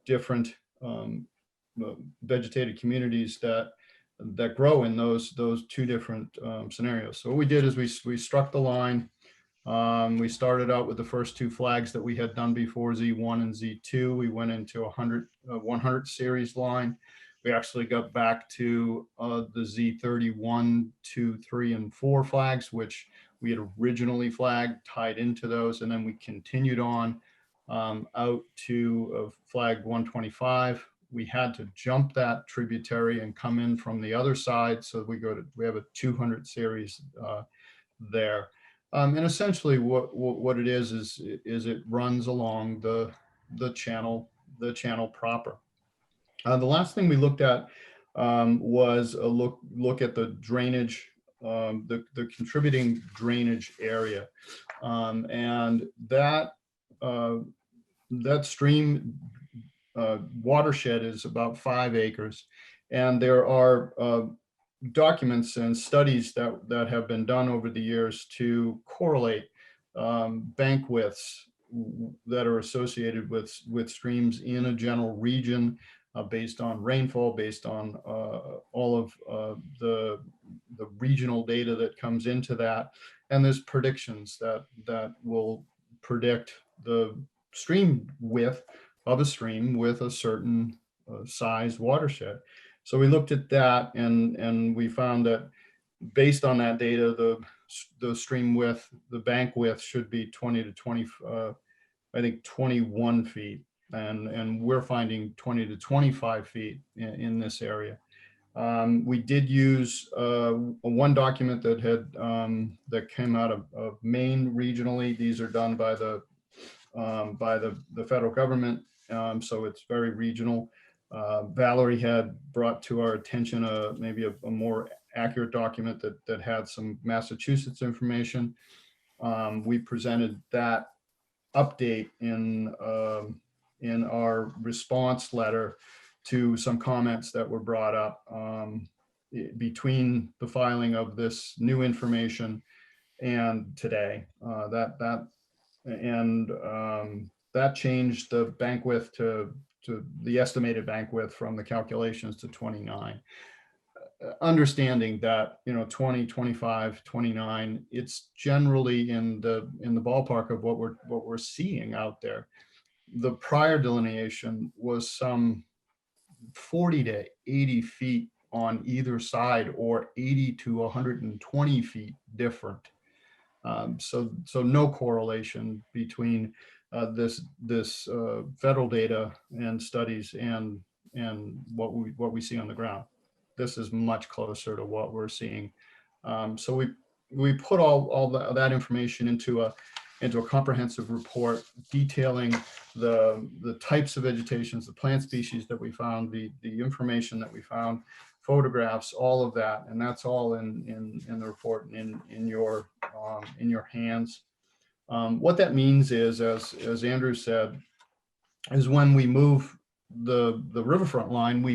different vegetated communities that grow in those 2 different scenarios. So what we did is we struck the line. We started out with the first 2 flags that we had done before, Z1 and Z2. We went into 100 series line. We actually got back to the Z31, 2, 3, and 4 flags, which we had originally flagged, tied into those, and then we continued on out to flag 125. We had to jump that tributary and come in from the other side. So we have a 200 series there. And essentially what it is it runs along the channel proper. The last thing we looked at was a look at the drainage, the contributing drainage area. And that stream watershed is about 5 acres. And there are documents and studies that have been done over the years to correlate bank widths that are associated with streams in a general region based on rainfall, based on all of the regional data that comes into that. And there's predictions that will predict the stream width of a stream with a certain size watershed. So we looked at that and we found that based on that data, the stream width, the bank width should be 20 to 20, I think 21 feet. And we're finding 20 to 25 feet in this area. We did use one document that had that came out of Maine regionally. These are done by the federal government, so it's very regional. Valerie had brought to our attention maybe a more accurate document that had some Massachusetts information. We presented that update in our response letter to some comments that were brought up between the filing of this new information and today. That changed the bank width to the estimated bank width from the calculations to 29. Understanding that 20, 25, 29, it's generally in the ballpark of what we're seeing out there. The prior delineation was some 40 to 80 feet on either side, or 80 to 120 feet different. So no correlation between this federal data and studies and what we see on the ground. This is much closer to what we're seeing. So we put all that information into a comprehensive report detailing the types of vegetations, the plant species that we found, the information that we found, photographs, all of that, and that's all in the report and in your hands. What that means is, as Andrew said, is when we move the riverfront line, we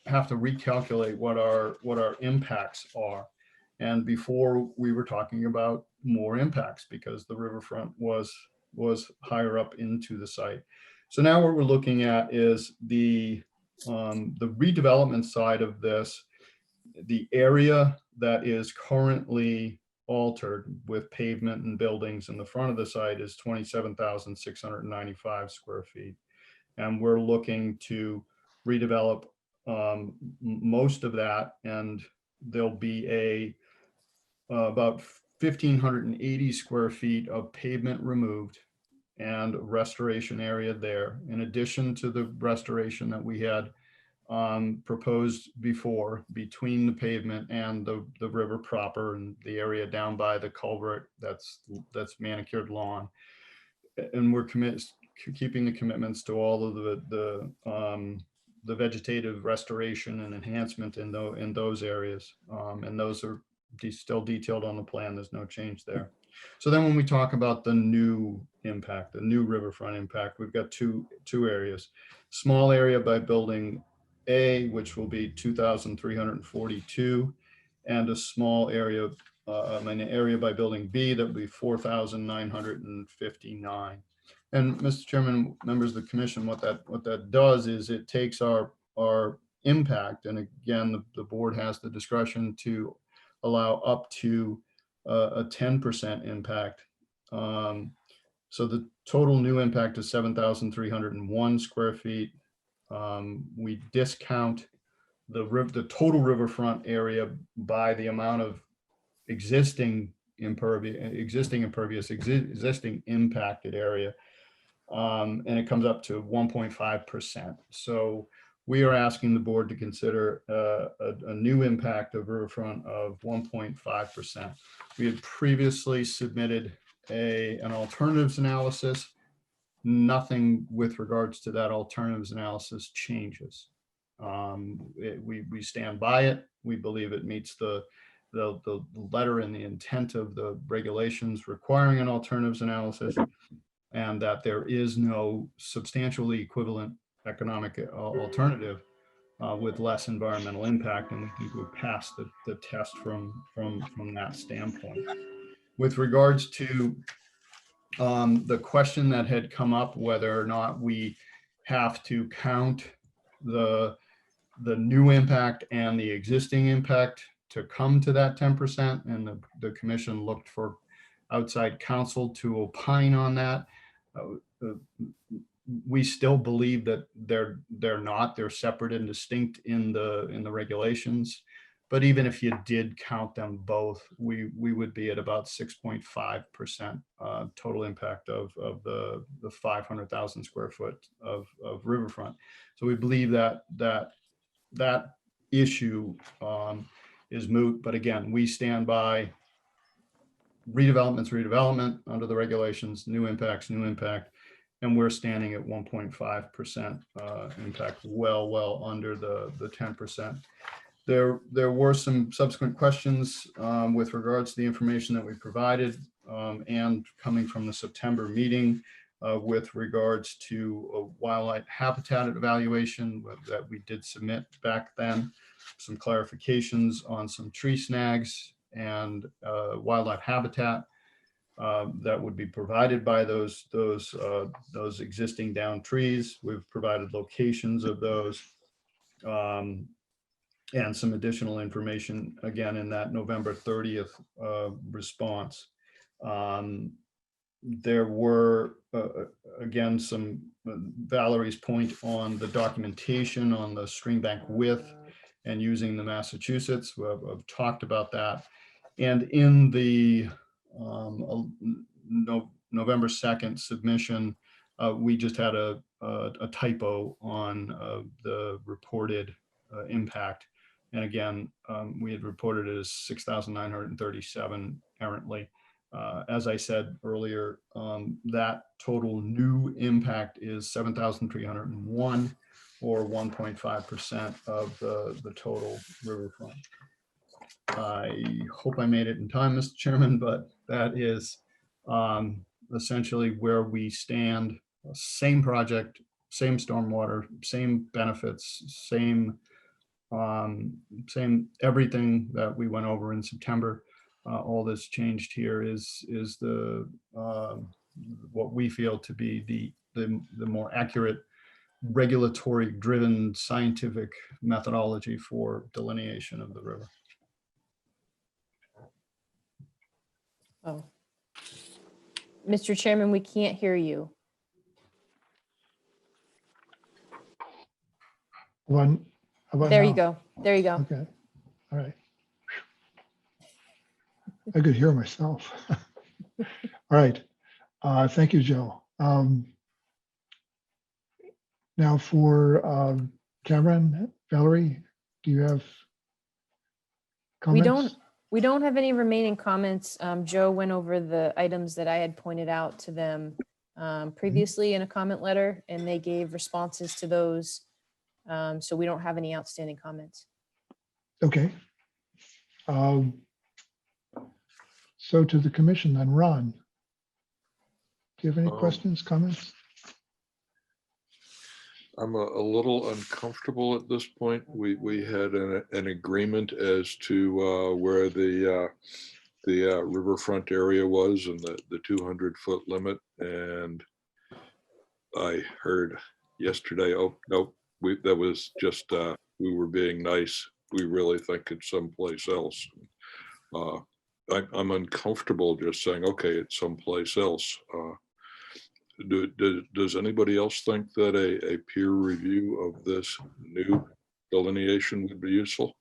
have to recalculate what our impacts are. And before we were talking about more impacts because the riverfront was higher up into the site. So now what we're looking at is the redevelopment side of this. The area that is currently altered with pavement and buildings in the front of the site is 27,695 square feet. And we're looking to redevelop most of that, and there'll be about 1,580 square feet of pavement removed and restoration area there, in addition to the restoration that we had proposed before between the pavement and the river proper and the area down by the culvert that's manicured lawn. And we're keeping the commitments to all of the vegetative restoration and enhancement in those areas. And those are still detailed on the plan. There's no change there. So then when we talk about the new impact, the new riverfront impact, we've got two areas. Small area by building A, which will be 2,342, and a small area, an area by building B that will be 4,959. And Mr. Chairman, members of the commission, what that does is it takes our impact, and again, the board has the discretion to allow up to a 10% impact. So the total new impact is 7,301 square feet. We discount the total riverfront area by the amount of existing existing impacted area. And it comes up to 1.5%. So we are asking the board to consider a new impact of riverfront of 1.5%. We had previously submitted an alternatives analysis. Nothing with regards to that alternatives analysis changes. We stand by it. We believe it meets the letter and the intent of the regulations requiring an alternatives analysis, and that there is no substantially equivalent economic alternative with less environmental impact, and we think we passed the test from that standpoint. With regards to the question that had come up, whether or not we have to count the new impact and the existing impact to come to that 10%, and the commission looked for outside counsel to opine on that. We still believe that they're separate and distinct in the regulations. But even if you did count them both, we would be at about 6.5% total impact of the 500,000 square foot of riverfront. So we believe that issue is moot. But again, we stand by redevelopment under the regulations, new impact, and we're standing at 1.5% impact, well under the 10%. There were some subsequent questions with regards to the information that we provided and coming from the September meeting with regards to a wildlife habitat evaluation that we did submit back then, some clarifications on some tree snags and wildlife habitat that would be provided by those existing down trees. We've provided locations of those and some additional information again in that November 30th response. There were again some Valerie's point on the documentation on the stream bank width and using the Massachusetts. I've talked about that. And in the November 2nd submission, we just had a typo on the reported impact. And again, we had reported it as 6,937 errantly. As I said earlier, that total new impact is 7,301 or 1.5% of the total riverfront. I hope I made it in time, Mr. Chairman, but that is essentially where we stand. Same project, same stormwater, same benefits, same everything that we went over in September. All that's changed here is the what we feel to be the more accurate regulatory driven scientific methodology for delineation of the river. Oh, Mr. Chairman, we can't hear you. How about There now? you go. There you go. Okay, all right. I could hear myself. All right, thank you, Joe. Now for Cameron, Valerie, do you have comments? We don't have any remaining comments. Joe went over the items that I had pointed out to them previously in a comment letter, and they gave responses to those. So we don't have any outstanding comments. Okay. So to the commission then, Ron, do you have any questions, comments? I'm a little uncomfortable at this point. We had an agreement as to where the riverfront area was and the 200-foot limit. And I heard yesterday, oh, nope, that was just, we were being nice. We really think it's someplace else. I'm uncomfortable just saying, okay, it's someplace else. Does anybody else think that a peer review of this new delineation would be useful?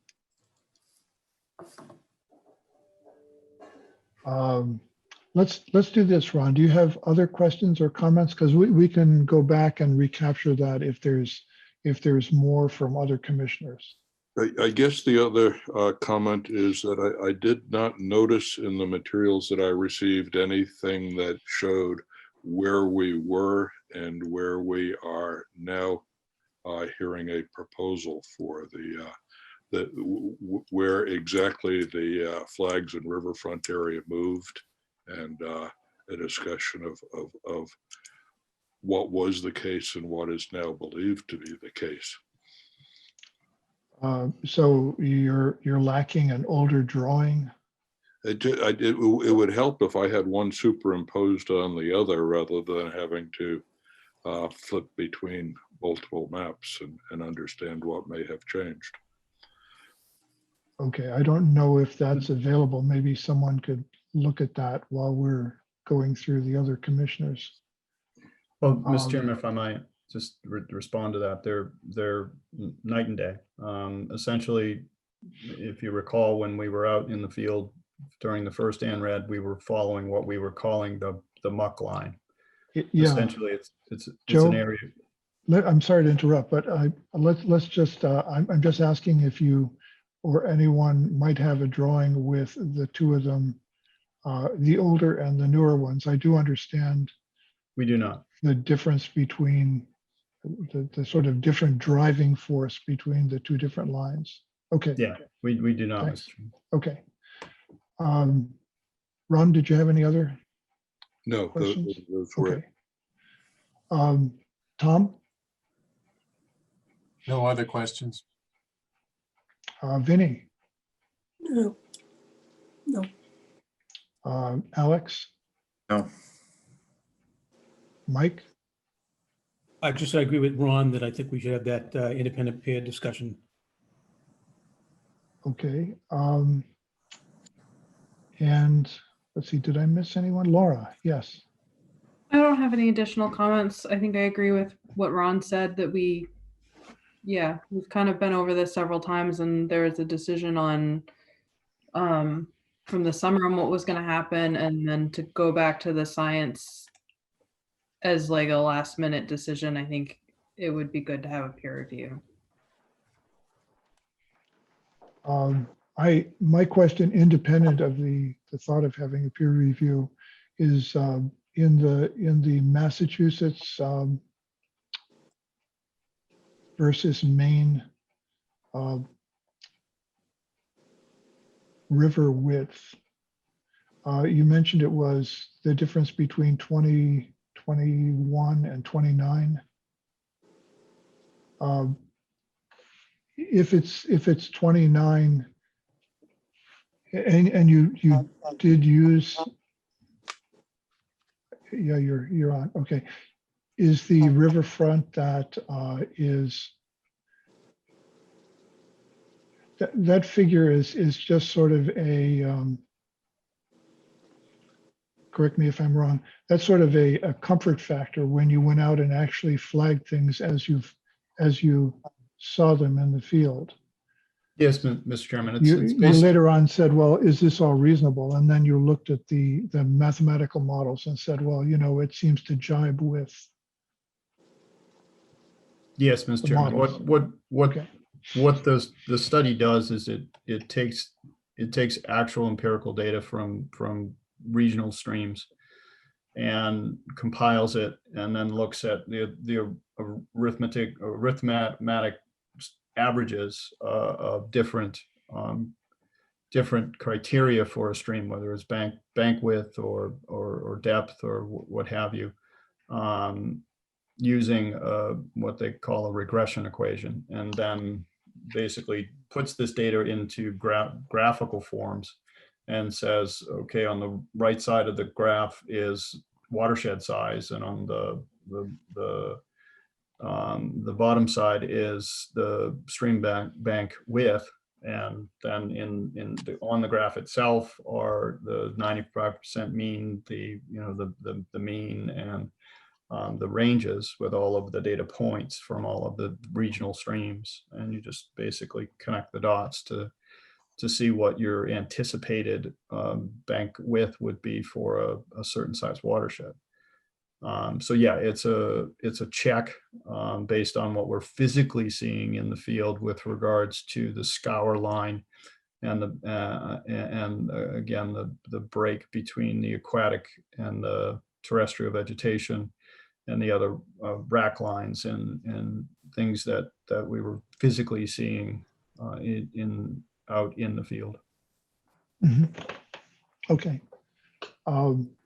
Let's do this, Ron. Do you have other questions or comments? Because we can go back and recapture that if there's more from other commissioners. I guess the other comment is that I did not notice in the materials that I received anything that showed where we were and where we are now hearing a proposal for where exactly the flags and riverfront area moved, and a discussion of what was the case and what is now believed to be the case. So you're lacking an older drawing? It would help if I had one superimposed on the other rather than having to flip between multiple maps and understand what may have changed. Okay, I don't know if that's available. Maybe someone could look at that while we're going through the other commissioners. Well, Mr. Chairman, if I might just respond to that, they're night and day. Essentially, if you recall, when we were out in the field during the first ANRAD, we were following what we were calling the muck line. Yeah. Essentially, it's Joe, an area. I'm sorry to interrupt, but let's just I'm just asking if you or anyone might have a drawing with the two of them, the older and the newer ones. I do understand. We do not. The difference between the sort of different driving force between the two different lines. Okay. Yeah, we do not. Thanks. Okay. Ron, did you have any other? No, questions? those were. Okay. Tom? No other questions. Vinny? No. No. Alex? No. Mike? I just agree with Ron that I think we should have that independent peer discussion. Okay. And let's see, did I miss anyone? Laura, yes. I don't have any additional comments. I think I agree with what Ron said, that we've kind of been over this several times, and there was a decision on from the summer on what was going to happen, and then to go back to the science as like a last minute decision. I think it would be good to have a peer review. My question, independent of the thought of having a peer review, is in the Massachusetts versus Maine river width. You mentioned it was the difference between 20, 21 and 29. If it's 29, and you did use, yeah, you're on. Okay, is the riverfront that that figure is just sort of a correct me if I'm wrong, that's sort of a comfort factor when you went out and actually flagged things as you saw them in the field. Yes, Mr. Chairman. You later on said, well, is this all reasonable? And then you looked at the mathematical models and said, well, you know, it seems to jibe with. Yes, Mr. Chairman. What the study does is it takes actual empirical data from regional streams and compiles it, and then looks at the arithmetic averages of different criteria for a stream, whether it's bank width or depth or what have you, using what they call a regression equation, and then basically puts this data into graphical forms and says, okay, on the right side of the graph is watershed size, and on the bottom side is the stream bank width, and then on the graph itself are the 95% mean, the mean, and the ranges with all of the data points from all of the regional streams, and you just basically connect the dots to to see what your anticipated bank width would be for a certain size watershed. So yeah, it's a check based on what we're physically seeing in the field with regards to the scour line and again the break between the aquatic and the terrestrial vegetation and the other rack lines and things that we were physically seeing out in the field. Mhm. Okay.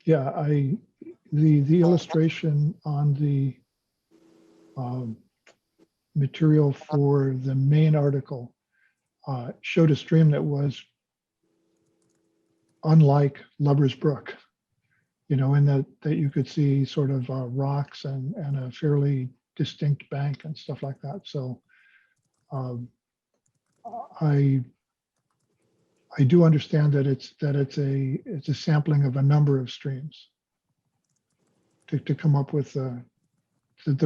Yeah, the illustration on the material for the main article showed a stream that was unlike Lover's Brook, you know, in that you could see sort of rocks and a fairly distinct bank and stuff like that. So I do understand that it's a sampling of a number of streams to come up with the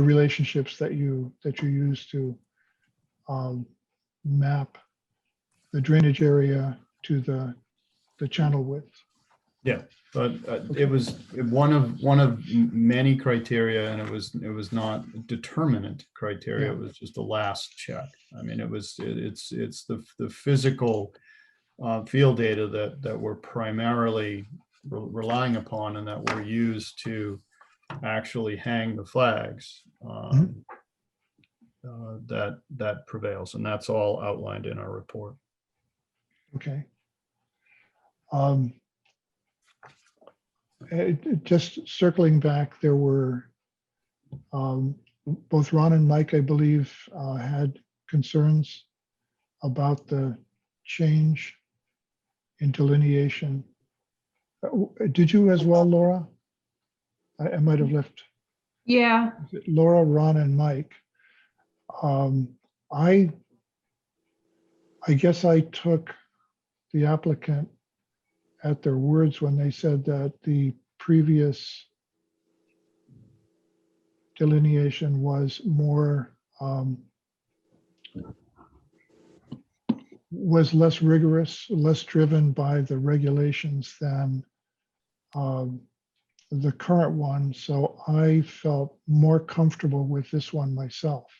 relationships that you use to map the drainage area to the channel width. Yeah, but it was one of many criteria, and it was not determinant criteria. Yeah. It was just the last check. I mean, it's the physical field data that we're primarily relying upon and that were used to actually hang the flags that prevails, and that's all outlined in our report. Okay. Just circling back, there were both Ron and Mike, I believe, had concerns about the change in delineation. Did you as well, Laura? I might have left. Yeah. Laura, Ron, and Mike. I guess I took the applicant at their words when they said that the previous delineation was more was less rigorous, less driven by the regulations than the current one. So I felt more comfortable with this one myself.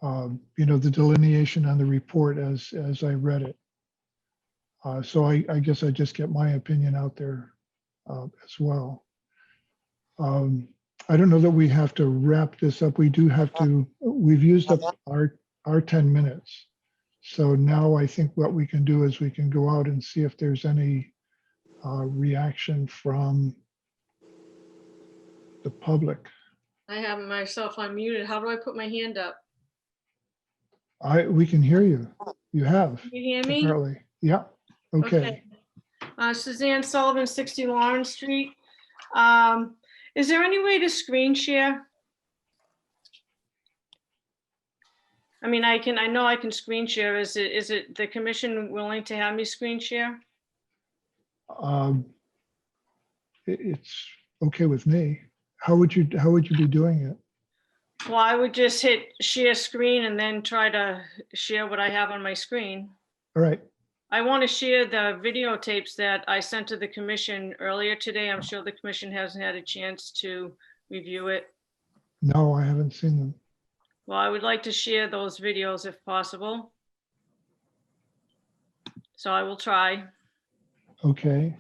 You know, the delineation on the report as I read it. So I guess I just get my opinion out there as well. I don't know that we have to wrap this up. We do have to, we've used up our 10 minutes. So now I think what we can do is we can go out and see if there's any reaction from the public. I have myself unmuted. How do I put my hand up? We can hear you. You have. Can you hear me? Apparently. Yeah. Okay. Suzanne Sullivan, 60 Lawrence Street. Is there any way to screen share? I mean, I know I can screen share. Is it the commission willing to have me screen share? It's okay with me. How would you be doing it? Well, I would just hit share screen and then try to share what I have on my screen. All right. I want to share the videotapes that I sent to the commission earlier today. I'm sure the commission hasn't had a chance to review it. No, I haven't seen them. Well, I would like to share those videos if possible. So I will try. Okay.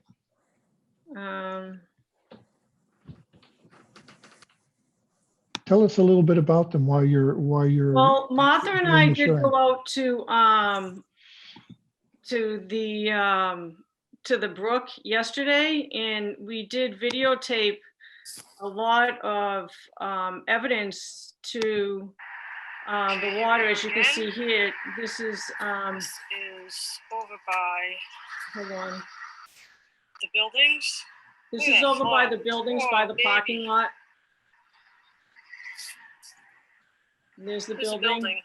Tell us a little bit about them while you're. Well, Martha and I did sharing. go out to the brook yesterday, and we did videotape a lot of evidence to the water. As you can see here, this is over by, hold on. the buildings. This is over by the buildings, by the parking lot. There's the There's a building.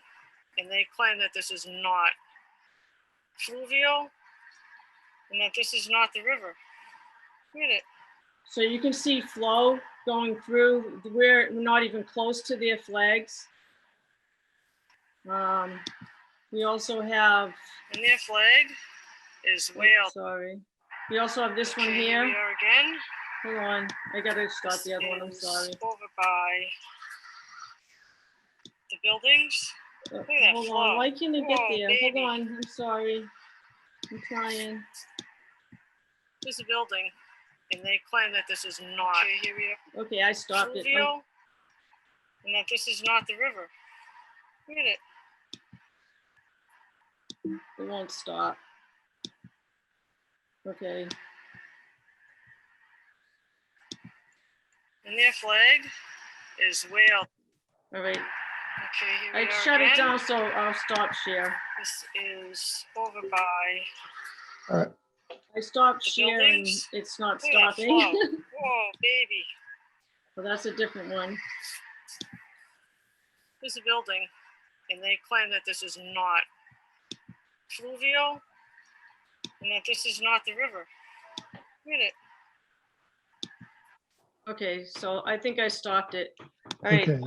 and they claim that this is not fluvial and that this is not the river. Look at it. So you can see flow going through. We're not even close to their flags. We also have, And their flag is way out. sorry. We also have this one Okay, here. we are again. Hold on, I gotta start the other one, I'm Is sorry. over by the buildings. Look at that Hold flag. on, why can't I get Whoa, there? baby. Hold on, I'm sorry. I'm trying. There's a building, and they claim that this is not. Okay, here we are. Okay, I stopped it. Fluvial, and that this is not the river. Look at it. It won't stop. Okay, And their flag is way out. all right. Okay, here we I are shut it again. down, so I'll stop share. This is over by All right. I stopped the sharing, buildings. it's not Look at that stopping. flag. Whoa, baby. Well, that's a different one. There's a building, and they claim that this is not fluvial, and that this is not the river. Look at it. Okay, so I think I stopped it. All right, Okay.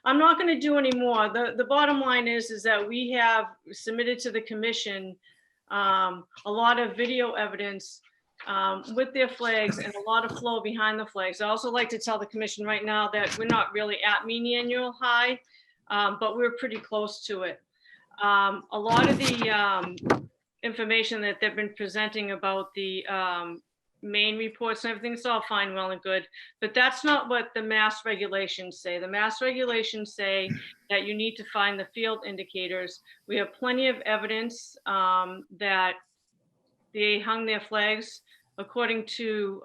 I'm not gonna do any more. The bottom line is that we have submitted to the commission a lot of video evidence with their flags and a lot of flow behind the flags. I also like to tell the commission right now that we're not really at mean annual high, but we're pretty close to it. A lot of the information that they've been presenting about the main reports and everything, it's all fine, well and good, but that's not what the mass regulations say. The mass regulations say that you need to find the field indicators. We have plenty of evidence that they hung their flags according to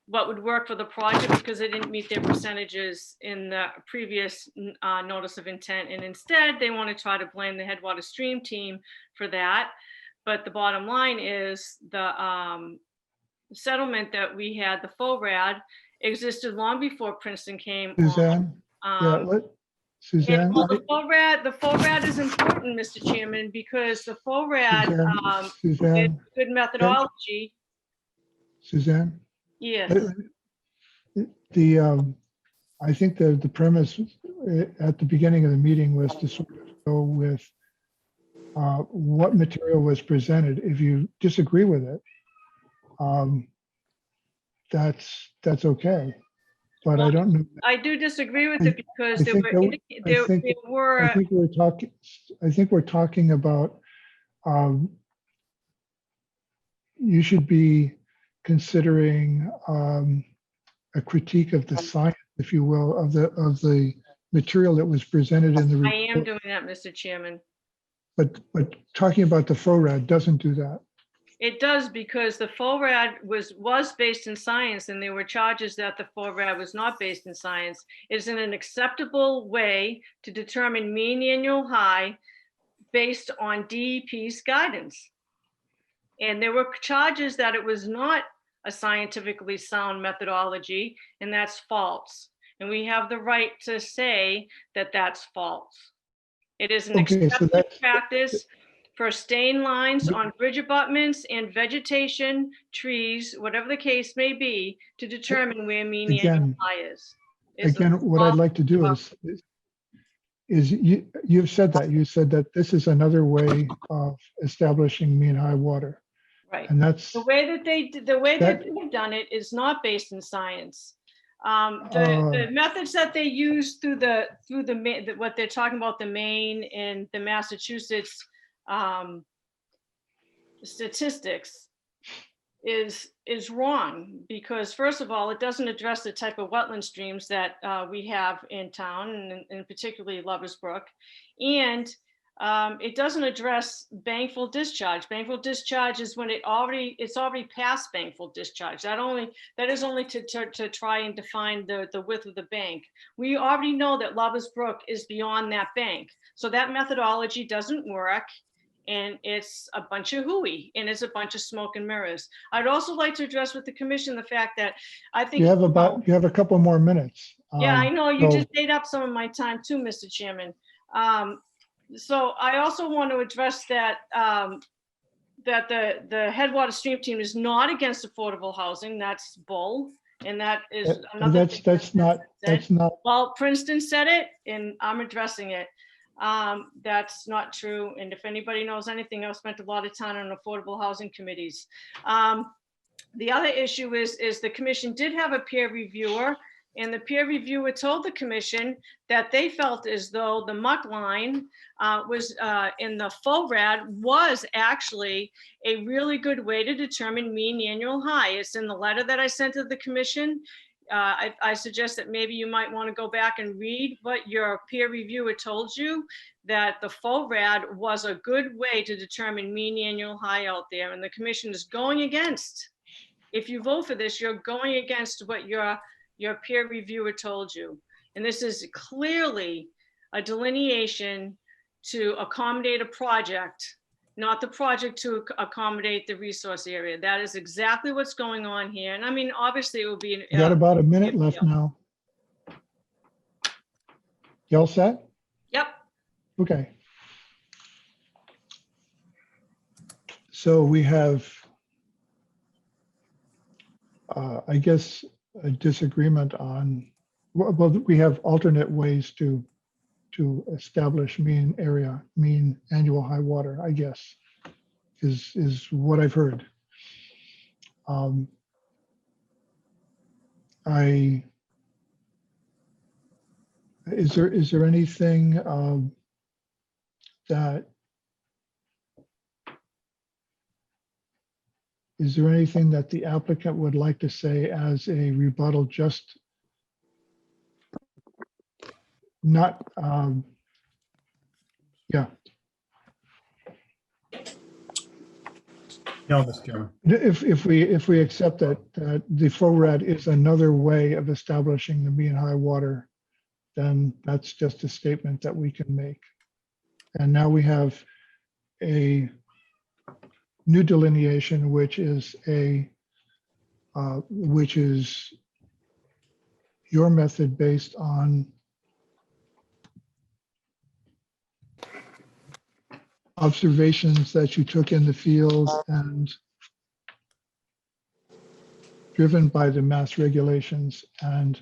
what would work for the project because they didn't meet their percentages in the previous notice of intent. And instead they want to try to blame the Headwater Stream team for that. But the bottom line is the settlement that we had, the FORAD, existed long before Princeton came Suzanne? Yeah, on. Suzanne? Well, the FORAD is important, Mr. Chairman, because the FORAD Suzanne? is good methodology. Suzanne? Yes. I think the premise at the beginning of the meeting was to sort of go with what material was presented. If you disagree with it, that's okay. But I don't know. I do disagree with it because I there think were, that- there I think- were, I think we're talking about you should be considering a critique of the science, if you will, of the material that was presented in the I am report. doing that, Mr. Chairman. But talking about the FORAD doesn't do that. It does because the FORAD was based in science and there were charges that the FORAD was not based in science. It's in an acceptable way to determine mean annual high based on DEP's guidance. And there were charges that it was not a scientifically sound methodology, and that's false. And we have the right to say that that's false. It is an Okay, so accepted that's- practice for stain lines on bridge abutments and vegetation, trees, whatever the case may be, to determine where mean annual Again- high is. It's Again, what I'd like to do is you've said that. You said that this is another way of establishing mean high water. Right. And that's, The way that that- they've done it is not based in science. The methods that they use through what they're talking about, the Maine and the Massachusetts statistics is wrong because first of all, it doesn't address the type of wetland streams that we have in town and particularly Lover's Brook. And it doesn't address bankful discharge. Bankful discharge is when it's already past bankful discharge. That is only to try and define the width of the bank. We already know that Lover's Brook is beyond that bank. So that methodology doesn't work. And it's a bunch of hooey and it's a bunch of smoke and mirrors. I'd also like to address with the commission the fact that I think you have a couple more minutes. yeah, I know you so- just ate up some of my time too, Mr. Chairman. So I also want to address that that the Headwater Stream team is not against affordable housing. That's bull, and that is another. That's not. Well, Princeton said it, and I'm addressing it. That's not true. And if anybody knows anything, I've spent a lot of time on affordable housing committees. The other issue is the commission did have a peer reviewer, and the peer reviewer told the commission that they felt as though the muck line was in the FORAD was actually a really good way to determine mean annual high. It's in the letter that I sent to the commission. I suggest that maybe you might want to go back and read what your peer reviewer told you, that the FORAD was a good way to determine mean annual high out there. And the commission is going against, if you vote for this, you're going against what your peer reviewer told you. And this is clearly a delineation to accommodate a project, not the project to accommodate the resource area. That is exactly what's going on here. And I mean, obviously it will be. We got about a minute left now. You all set? Yep. Okay. So we have, I guess, a disagreement on, well, we have alternate ways to establish mean annual high water, I guess, is what I've heard. Is there anything that the applicant would like to say as a rebuttal, just not, yeah. No, Mr. Chairman. If we accept that the FORAD is another way of establishing the mean high water, then that's just a statement that we can make. And now we have a new delineation, which is your method based on observations that you took in the field and driven by the mass regulations, and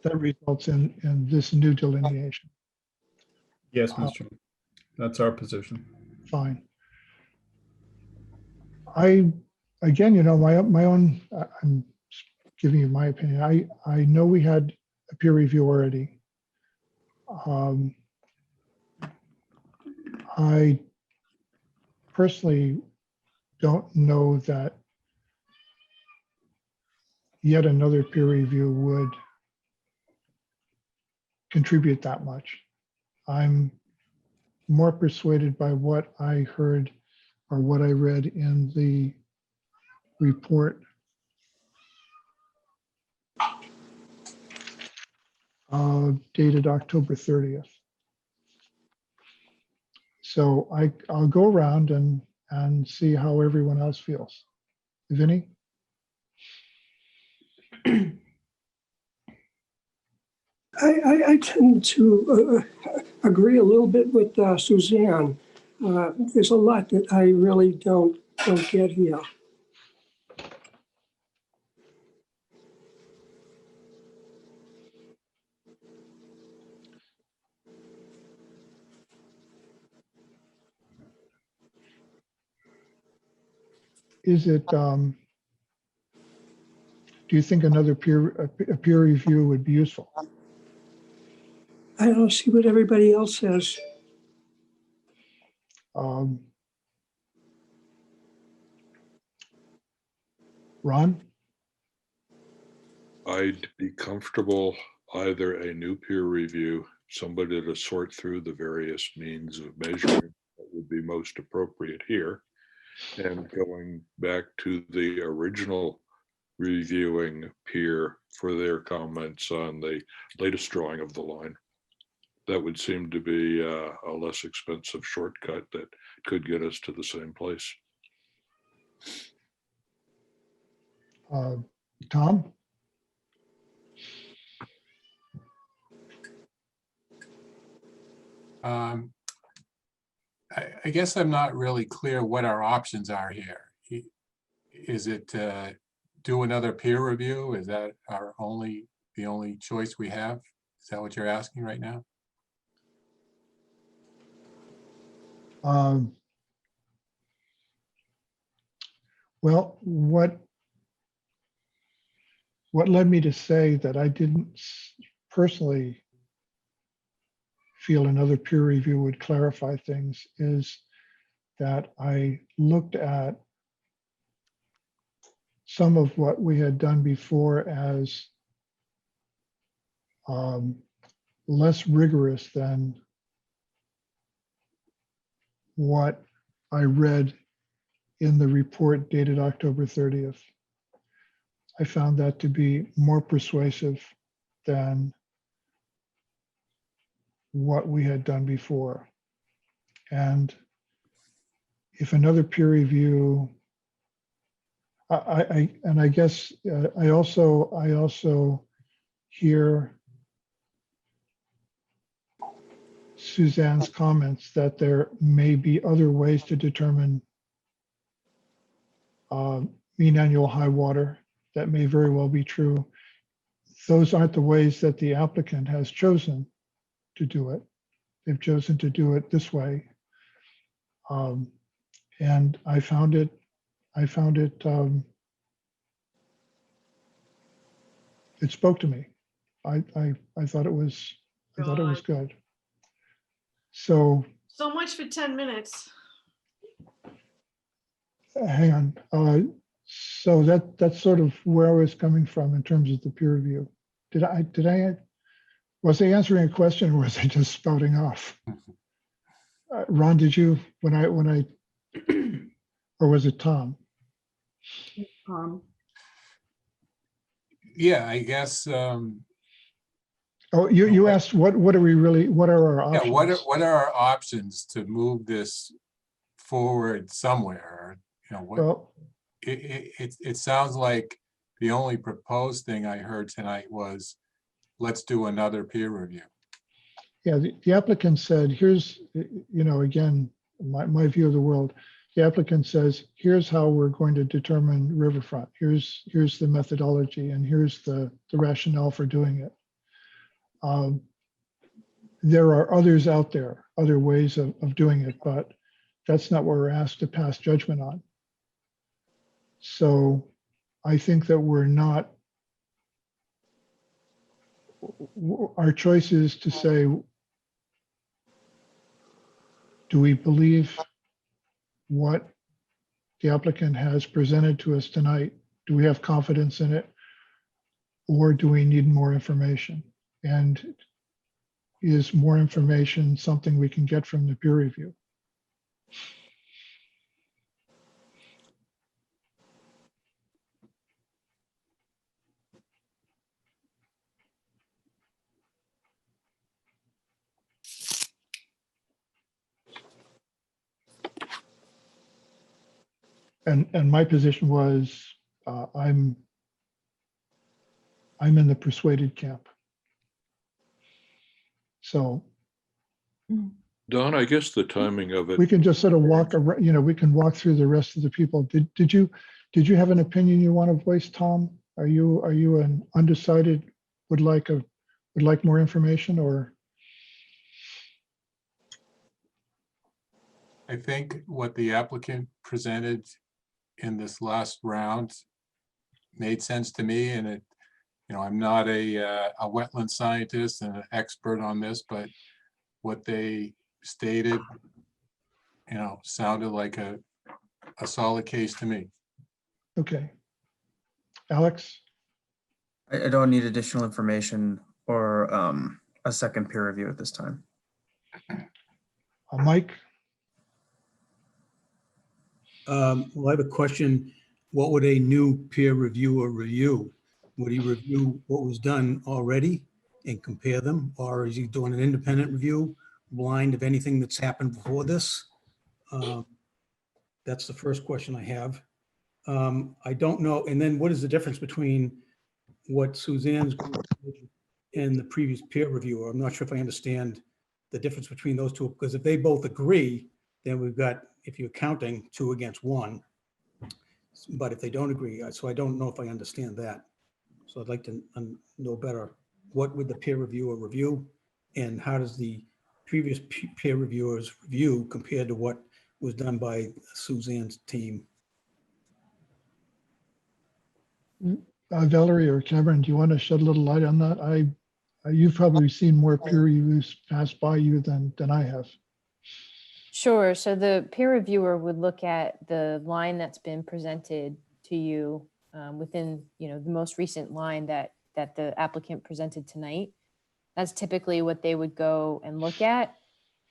that results in this new delineation. Yes, Mr. Chairman. That's our position. Fine. Again, my own, I'm giving you my opinion. I know we had a peer review already. I personally don't know that yet another peer review would contribute that much. I'm more persuaded by what I heard or what I read in the report dated October 30th. So I'll go around and see how everyone else feels. Vinny? I tend to agree a little bit with Suzanne. There's a lot that I really don't get here. Is it, do you think another peer review would be useful? I don't see what everybody else says. Ron? I'd be comfortable either a new peer review, somebody to sort through the various means of measuring that would be most appropriate here, and going back to the original reviewing peer for their comments on the latest drawing of the line. That would seem to be a less expensive shortcut that could get us to the same place. Tom? I guess I'm not really clear what our options are here. Is it do another peer review? Is that the only choice we have? Is that what you're asking right now? Um, Well, what led me to say that I didn't personally feel another peer review would clarify things is that I looked at some of what we had done before as less rigorous than what I read in the report dated October 30th. I found that to be more persuasive than what we had done before. And if another peer review, I guess I also hear Suzanne's comments that there may be other ways to determine mean annual high water. That may very well be true. Those aren't the ways that the applicant has chosen to do it. They've chosen to do it this way. And I found it it spoke to me. I thought it was good. So So much for 10 minutes. hang on. So that's sort of where I was coming from in terms of the peer review. Was I answering a question or was I just spouting off? Ron, did you, when I, or was it Tom? Yeah, I guess. Oh, you asked what are our options? Yeah, what are our options to move this forward somewhere? You know, Well, it sounds like the only proposed thing I heard tonight was let's do another peer review. yeah, the applicant said, here's, again, my view of the world. The applicant says, here's how we're going to determine riverfront. Here's the methodology and here's the rationale for doing it. There are others out there, other ways of doing it, but that's not what we're asked to pass judgment on. So I think that our choice is to say, do we believe what the applicant has presented to us tonight? Do we have confidence in it? Or do we need more information? And is more information something we can get from the peer review? And my position was, I'm in the persuaded camp. So Don, I guess the timing of it. we can just sort of walk around, we can walk through the rest of the people. Did you have an opinion you want to voice, Tom? Are you an undecided, would like more information, or? I think what the applicant presented in this last round made sense to me, and it, I'm not a wetland scientist and an expert on this, but what they stated, sounded like a solid case to me. Okay. Alex? I don't need additional information or a second peer review at this time. Mike? Well, I have a question. What would a new peer reviewer review? Would he review what was done already and compare them? Or is he doing an independent review, blind of anything that's happened before this? That's the first question I have. I don't know. And then what is the difference between what Suzanne's and the previous peer reviewer? I'm not sure if I understand the difference between those two, because if they both agree, then we've got, if you're counting, 2 against 1. But if they don't agree, so I don't know if I understand that. So I'd like to know better, what would the peer reviewer review and how does the previous peer reviewers' review compared to what was done by Suzanne's team? Valerie or Cameron, do you want to shed a little light on that? You've probably seen more peer reviews pass by you than I have. Sure. So the peer reviewer would look at the line that's been presented to you within, the most recent line that the applicant presented tonight. That's typically what they would go and look at.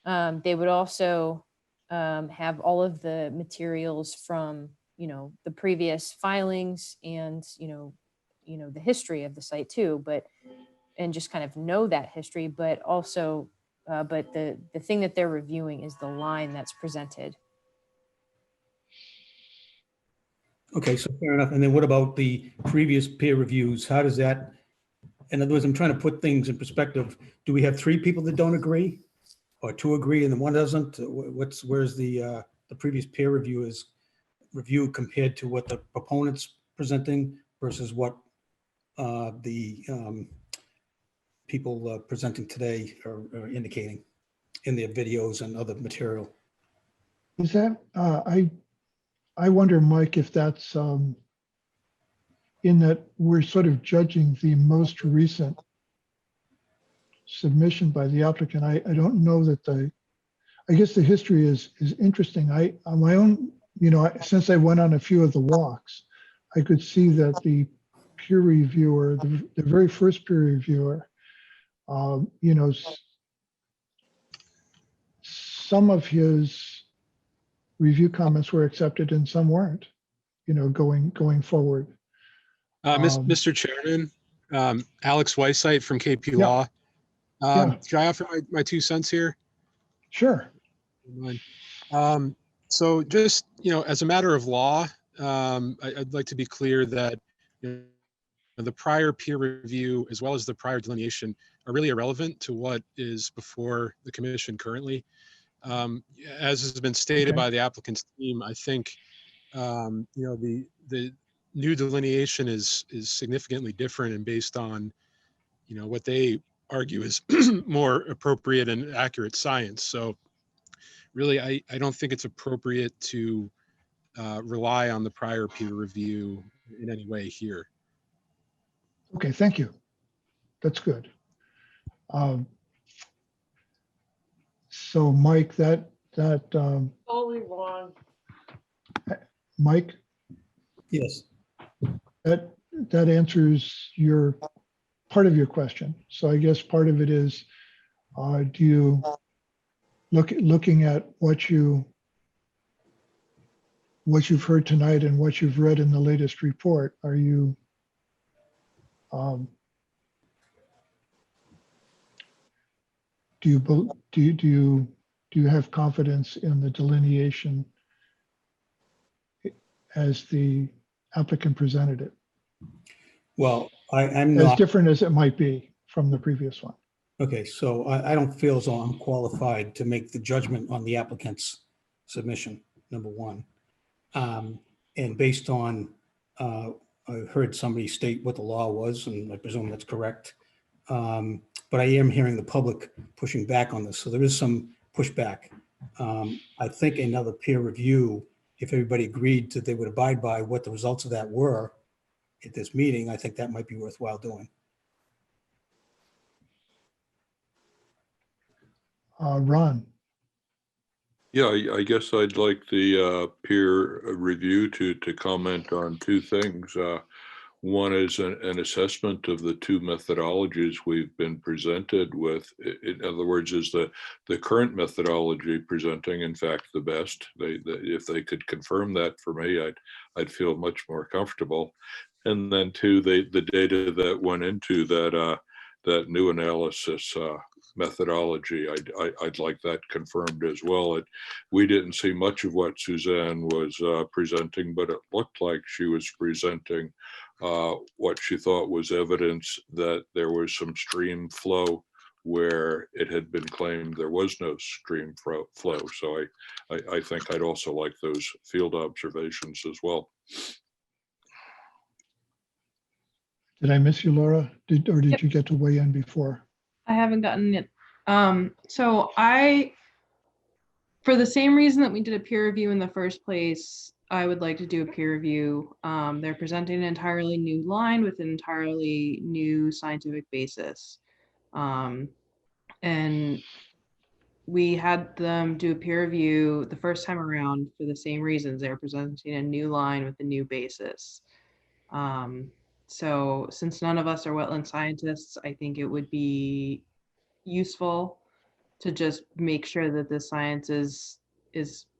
They would also have all of the materials from, the previous filings and, the history of the site too, and just kind of know that history, but also, but the thing that they're reviewing is the line that's presented. Okay, so fair enough. And then what about the previous peer reviews? How does that, in other words, I'm trying to put things in perspective. Do we have 3 people that don't agree, or 2 agree and then 1 doesn't? Where's the previous peer review compared to what the proponent's presenting versus what the people presenting today are indicating in their videos and other material? Is that, I wonder, Mike, if that's in that we're sort of judging the most recent submission by the applicant. I don't know that I guess the history is interesting. On my own, since I went on a few of the walks, I could see that the peer reviewer, the very first peer reviewer, some of his review comments were accepted and some weren't, going forward. Mr. Chairman, Alex Weissite from KP Law. Can I offer my 2 cents here? Sure. So just, as a matter of law, I'd like to be clear that the prior peer review as well as the prior delineation are really irrelevant to what is before the commission currently. As has been stated by the applicant's team, I think, the new delineation is significantly different and based on, what they argue is more appropriate and accurate science. So really, I don't think it's appropriate to rely on the prior peer review in any way here. Okay, thank you. That's good. So Mike, Totally wrong. Mike? Yes. That answers part of your question. So I guess part of it is, do you, looking at what you've heard tonight and what you've read in the latest report, are you, do you have confidence in the delineation as the applicant presented it? Well, I'm as not different as it might be from the previous one. Okay, so I don't feel as though I'm qualified to make the judgment on the applicant's submission, number one. And based on, I heard somebody state what the law was, and I presume that's correct. But I am hearing the public pushing back on this, so there is some pushback. I think another peer review, if everybody agreed that they would abide by what the results of that were at this meeting, I think that might be worthwhile doing. Ron. Yeah, I guess I'd like the peer review to comment on 2 things. One is an assessment of the 2 methodologies we've been presented with. In other words, is the current methodology presenting, in fact, the best? If they could confirm that for me, I'd feel much more comfortable. And then 2, the data that went into that new analysis methodology, I'd like that confirmed as well. We didn't see much of what Suzanne was presenting, but it looked like she was presenting what she thought was evidence that there was some stream flow where it had been claimed there was no stream flow. So I think I'd also like those field observations as well. Did I miss you, Laura? Did you get to weigh in before? I haven't gotten So for the same reason that we did a peer review in the first place, I would like to do a peer review. They're presenting an entirely new line with an entirely new scientific basis. And we had them do a peer review the first time around for the same reasons. They're presenting a new line with a new basis. So since none of us are wetland scientists, I think it would be useful to just make sure that the science is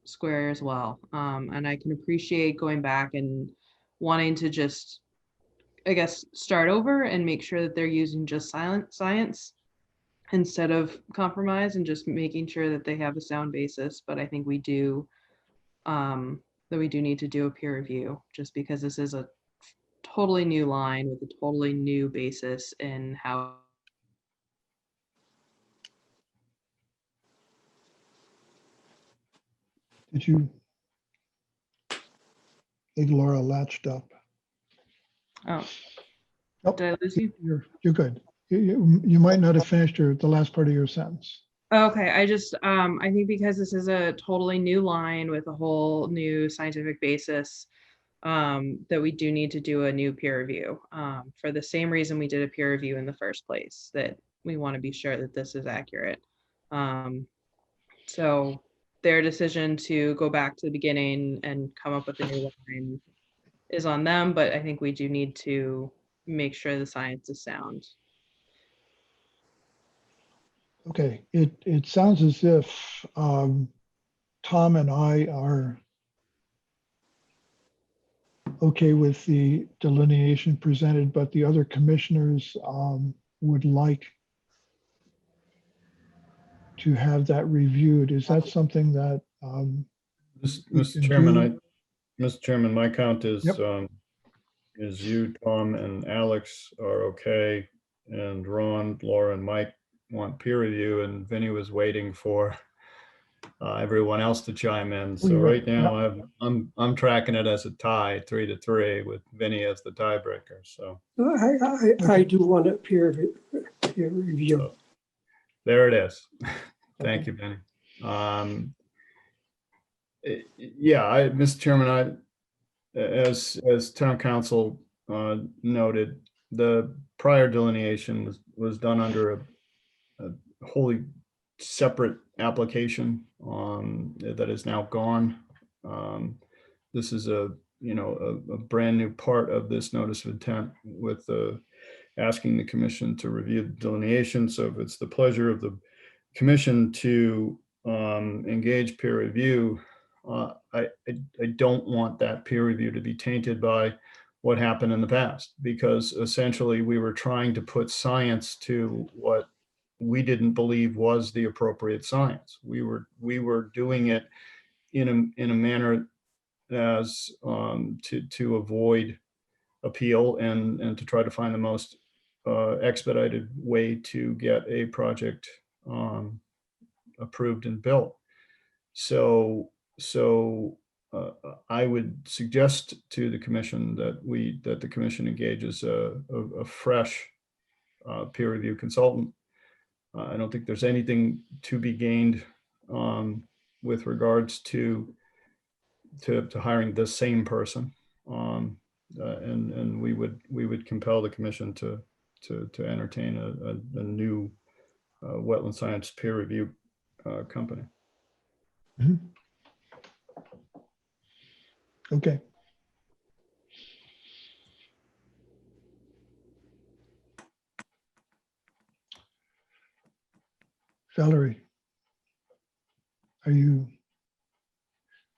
square as well. And I can appreciate going back and wanting to just, I guess, start over and make sure that they're using just silent science instead of compromise, and just making sure that they have a sound basis. But I think we do, that we do need to do a peer review, just because this is a totally new line with a totally new basis in how. Did you? I think Laura latched up. Oh, Nope. did I lose you? You're good. You might not have finished the last part of your sentence. Okay, I just, I think because this is a totally new line with a whole new scientific basis, that we do need to do a new peer review, for the same reason we did a peer review in the first place, that we want to be sure that this is accurate. So their decision to go back to the beginning and come up with a new line is on them, but I think we do need to make sure the science is sound. Okay, it sounds as if Tom and I are okay with the delineation presented, but the other commissioners would like to have that reviewed. Is that something that Mr. Chairman, Mr. Chairman, my count is you, Tom, and Alex are okay, and Ron, Laura, and Mike want peer review, and Vinny was waiting for everyone else to chime in. So right now, I'm tracking it as a tie, 3-3, with Vinny as the tiebreaker. So I do want a peer review. So, there it is. Thank you, Vinny. Yeah, Mr. Chairman, as town council noted, the prior delineation was done under a wholly separate application that is now gone. This is a brand new part of this notice of intent, with asking the commission to review the delineation. So if it's the pleasure of the commission to engage peer review, I don't want that peer review to be tainted by what happened in the past, because essentially we were trying to put science to what we didn't believe was the appropriate science. We were doing it in a manner as to avoid appeal and to try to find the most expedited way to get a project approved and built. So I would suggest to the commission that the commission engages a fresh peer review consultant. I don't think there's anything to be gained with regards to hiring the same person, and we would compel the commission to entertain a new wetland science peer review company. Mm-hmm. Okay. Valerie, are you,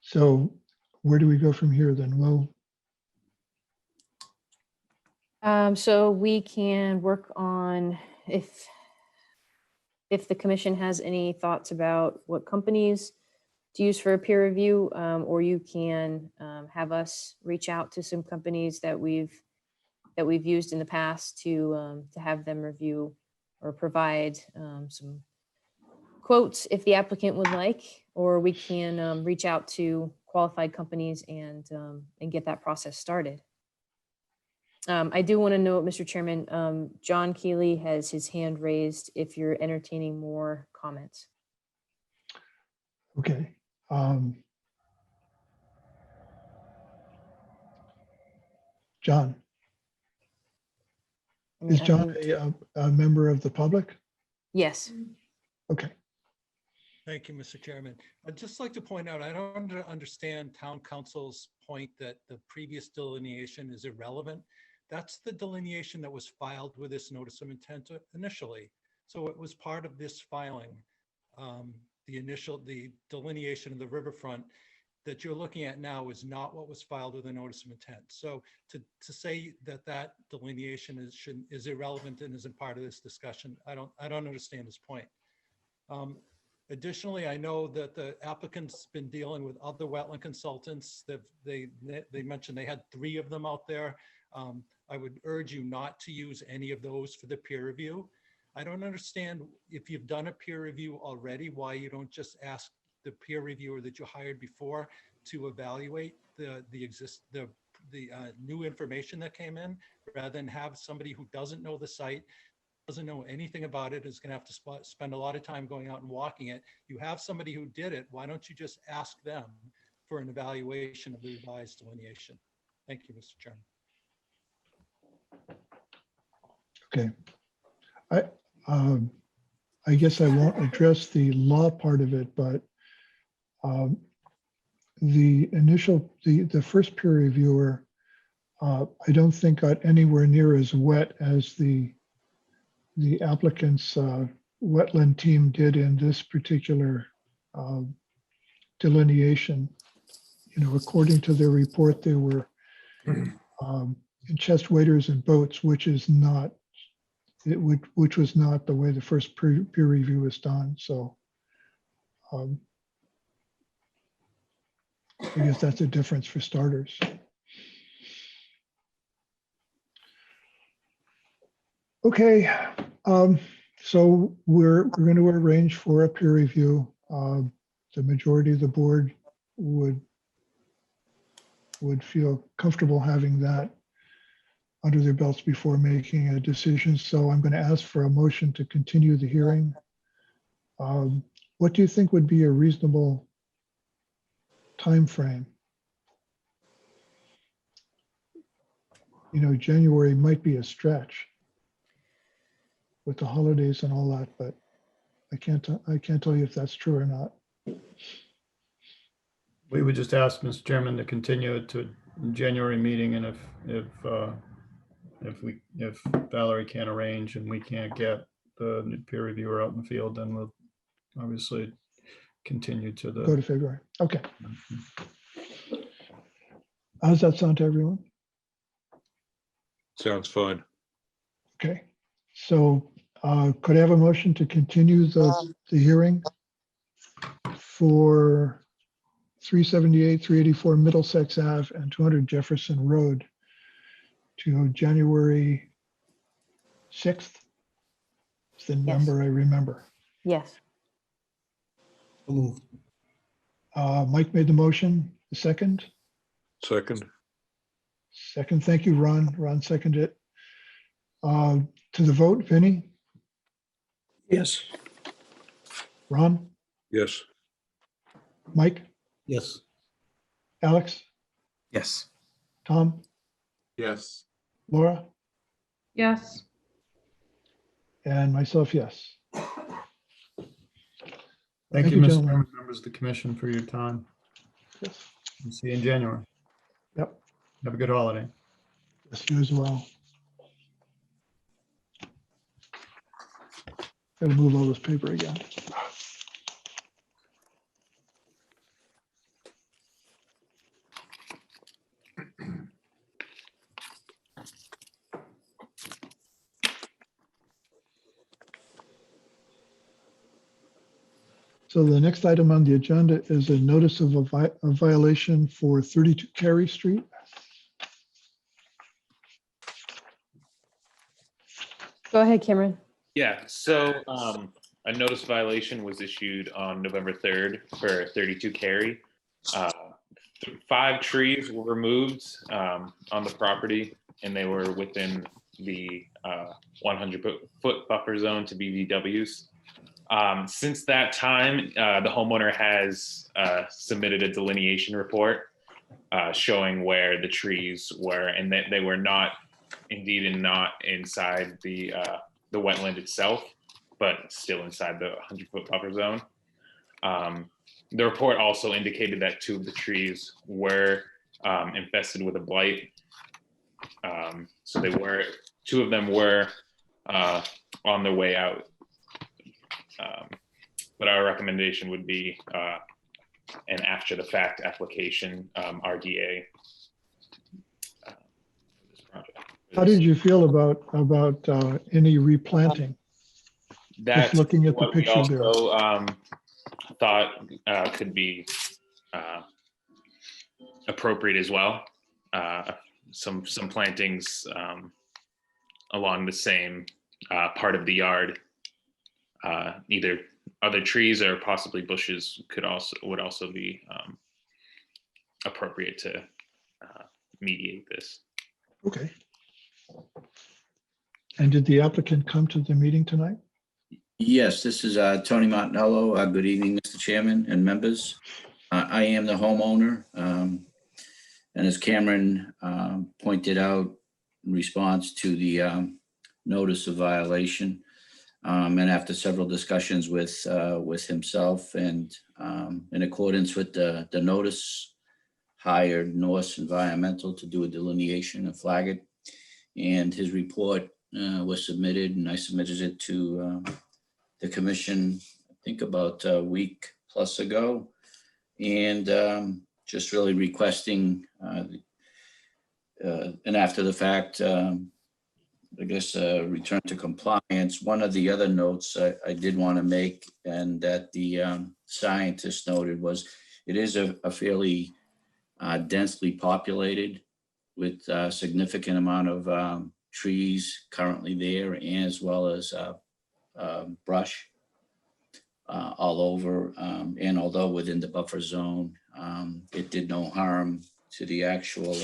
so where do we go from here then? Well, so we can work on if the commission has any thoughts about what companies to use for a peer review, or you can have us reach out to some companies that we've used in the past to have them review or provide some quotes if the applicant would like, or we can reach out to qualified companies and get that process started. I do want to note, Mr. Chairman, John Keeley has his hand raised if you're entertaining more comments. Okay. John, is John a member of the public? Yes. Okay. Thank you, Mr. Chairman. I'd just like to point out, I don't understand town council's point that the previous delineation is irrelevant. That's the delineation that was filed with this notice of intent initially. So it was part of this filing. The delineation of the riverfront that you're looking at now is not what was filed with the notice of intent. So to say that that delineation is irrelevant and isn't part of this discussion, I don't understand his point. Additionally, I know that the applicant's been dealing with other wetland consultants. They mentioned they had 3 of them out there. I would urge you not to use any of those for the peer review. I don't understand if you've done a peer review already, why you don't just ask the peer reviewer that you hired before to evaluate the new information that came in, rather than have somebody who doesn't know the site, doesn't know anything about it, is going to have to spend a lot of time going out and walking it. You have somebody who did it. Why don't you just ask them for an evaluation of the revised delineation? Thank you, Mr. Chairman. Okay. I guess I won't address the law part of it, but the first peer reviewer, I don't think got anywhere near as wet as the applicant's wetland team did in this particular delineation. You know, according to their report, they were in chest waders and boats, which was not the way the first peer review was done. So I guess that's a difference for starters. Okay, so we're going to arrange for a peer review. The majority of the board would feel comfortable having that under their belts before making a decision. So I'm going to ask for a motion to continue the hearing. What do you think would be a reasonable time frame? You know, January might be a stretch with the holidays and all that, but I can't tell you if that's true or not. We would just ask Mr. Chairman to continue it to January meeting, and if Valerie can't arrange and we can't get the peer reviewer out in the field, then we'll obviously continue to Go to February. Okay. How does that sound to everyone? Sounds fine. Okay. So could I have a motion to continue the hearing for 378, 384 Middlesex Ave and 200 Jefferson Road to January 6th? It's the number I remember. Yes. Mike made the motion. The second? Second. Second. Thank you, Ron. Ron seconded it. To the vote, Vinny? Yes. Ron? Yes. Mike? Yes. Alex? Yes. Tom? Yes. Laura? Yes. And myself, yes. Thank you, Mr. gentlemen. Chairman, members of the commission, for your time. Yes. We'll see you in January. Yep. Have a good holiday. Yes, you as well. Gotta move all this paper again. So the next item on the agenda is a notice of a violation for 32 Carey Street. Go ahead, Cameron. Yeah, so a notice violation was issued on November 3rd for 32 Carey. 5 trees were removed on the property. and they were within the 100-foot buffer zone to BVWs. Since that time, the homeowner has submitted a delineation report showing where the trees were, and that they were not inside the wetland itself, but still inside the 100-foot buffer zone. The report also indicated that 2 of the trees were infested with a blight. So 2 of them were on their way out. But our recommendation would be an after the fact application, RDA. How did you feel about any replanting? That's Just looking at the what we picture there. also thought could be appropriate as well. Some plantings along the same part of the yard, either other trees or possibly bushes would also be appropriate to mediate this. Okay. And did the applicant come to the meeting tonight? Yes, this is Tony Montanello. Good evening, Mr. Chairman and members. I am the homeowner. And as Cameron pointed out in response to the notice of violation, and after several discussions with himself and in accordance with the notice, hired Norse Environmental to do a delineation and flag it. And his report was submitted, and I submitted it to the commission, I think about a week plus ago. And just really requesting and after the fact, I guess, return to compliance. One of the other notes I did want to make, and that the scientist noted, was it is a fairly densely populated with a significant amount of trees currently there, and as well as brush all over. And although within the buffer zone, it did no harm to the actual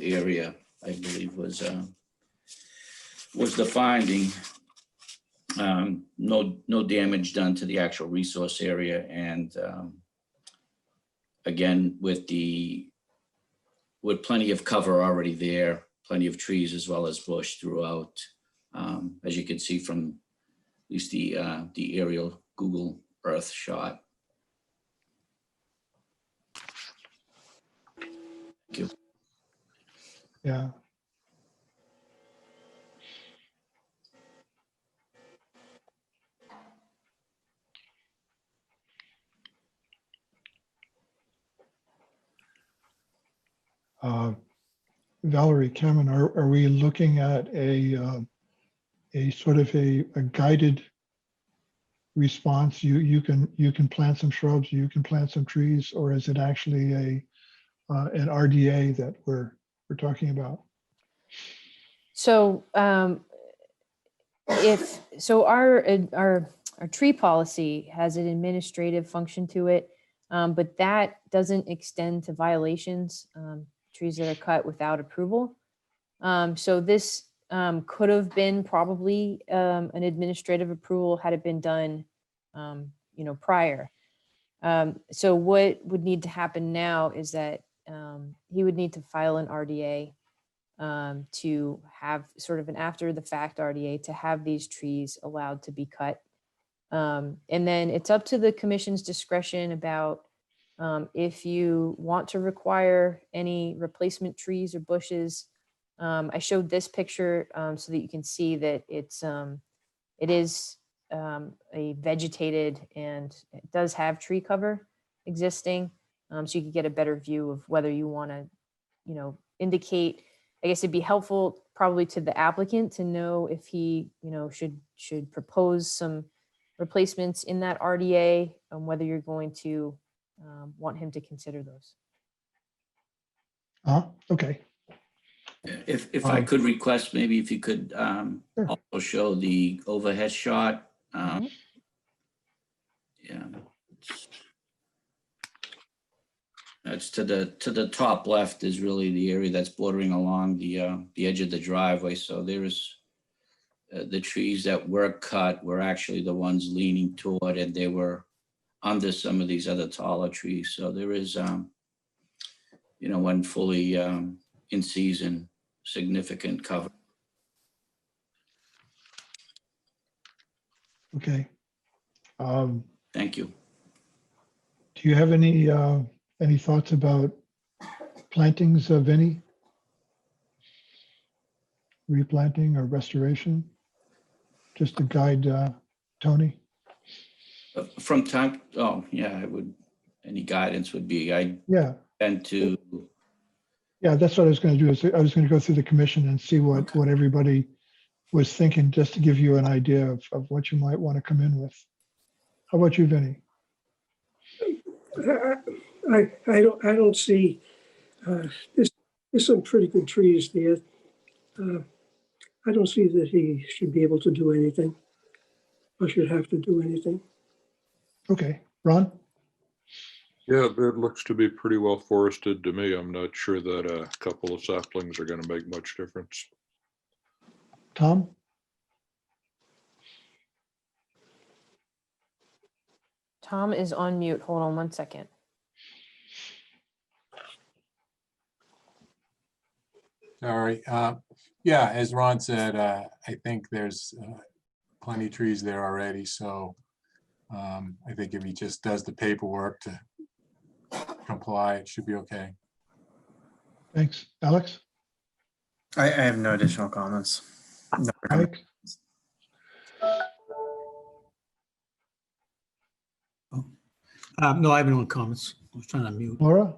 area, I believe was the finding. No damage done to the actual resource area, and again with plenty of cover already there, plenty of trees as well as bush throughout, as you can see from at least the aerial Google Earth shot. Thank you. Yeah. Valerie, Cameron, are we looking at a sort of a guided response? You can plant some shrubs, you can plant some trees, or is it actually an RDA that we're talking about? So our tree policy has an administrative function to it, but that doesn't extend to violations, trees that are cut without approval. So this could have been probably an administrative approval had it been done, prior. So what would need to happen now is that he would need to file an RDA to have sort of an after the fact RDA to have these trees allowed to be cut. And then it's up to the commission's discretion about if you want to require any replacement trees or bushes. I showed this picture so that you can see that it is a vegetated, and it does have tree cover existing. So you could get a better view of whether you want to, indicate. I guess it'd be helpful probably to the applicant to know if he, should propose some replacements in that RDA, whether you're going to want him to consider those. Okay. If I could request, maybe if you could also show the overhead shot. Yeah. It's to the top left is really the area that's bordering along the edge of the driveway. So there is the trees that were cut were actually the ones leaning toward, and they were under some of these other taller trees. So there is, when fully in season, significant cover. Okay. Thank you. Do you have any thoughts about plantings of any? Replanting or restoration? Just to guide Tony? From time, oh, yeah, I would, any guidance would be, I Yeah. tend to, Yeah, that's what I was going to do. Is I was going to go through the commission and see what everybody was thinking, just to give you an idea of what you might want to come in with. How about you, Vinny? I don't see, there's some pretty good trees there. I don't see that he should be able to do anything or should have to do anything. Okay, Ron? Yeah, it looks to be pretty well forested to me. I'm not sure that a couple of saplings are going to make much difference. Tom? Tom is on mute. Hold on one second. Sorry. Yeah, as Ron said, I think there's plenty of trees there already. So I think if he just does the paperwork to comply, it should be okay. Thanks. Alex? I have no additional comments. No Mike? No, I have no comments. I was trying to mute. Laura?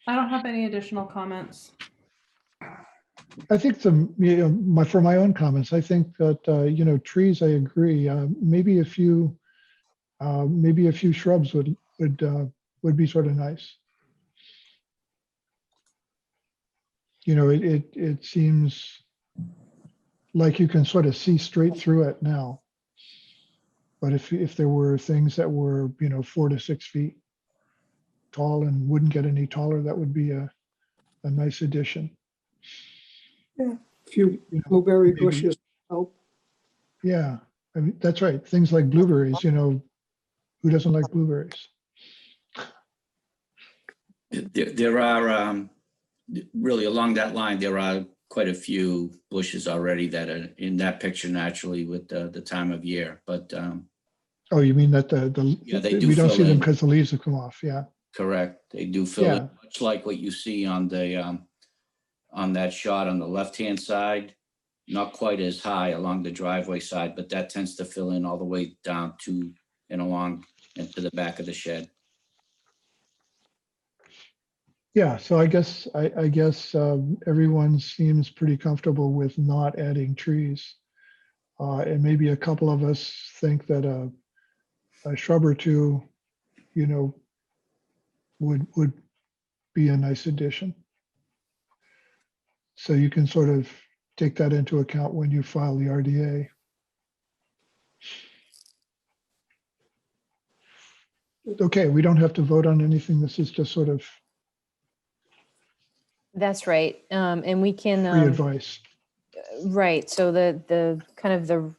I don't have any additional comments. I think for my own comments, I think that, trees, I agree. Maybe a few shrubs would be sort of nice. It seems like you can sort of see straight through it now. But if there were things that were, 4 to 6 feet tall and wouldn't get any taller, that would be a nice addition. Yeah, a few blueberry maybe- bushes help. Yeah, I mean, that's right. Things like blueberries, who doesn't like blueberries? there are, really along that line, there are quite a few bushes already that are in that picture naturally with the time of year, but Oh, you mean that yeah, they do we don't fill see them in. because the leaves have come off, yeah. Correct. They do fill Yeah. in, much like what you see on the on that shot on the left-hand side. Not quite as high along the driveway side, but that tends to fill in all the way down to and along into the back of the shed. Yeah, so I guess everyone seems pretty comfortable with not adding trees. And maybe a couple of us think that a shrub or two, would be a nice addition. So you can sort of take that into account when you file the RDA. Okay, we don't have to vote on anything. This is just sort of That's right. And we can. free advice. Right. So the kind of the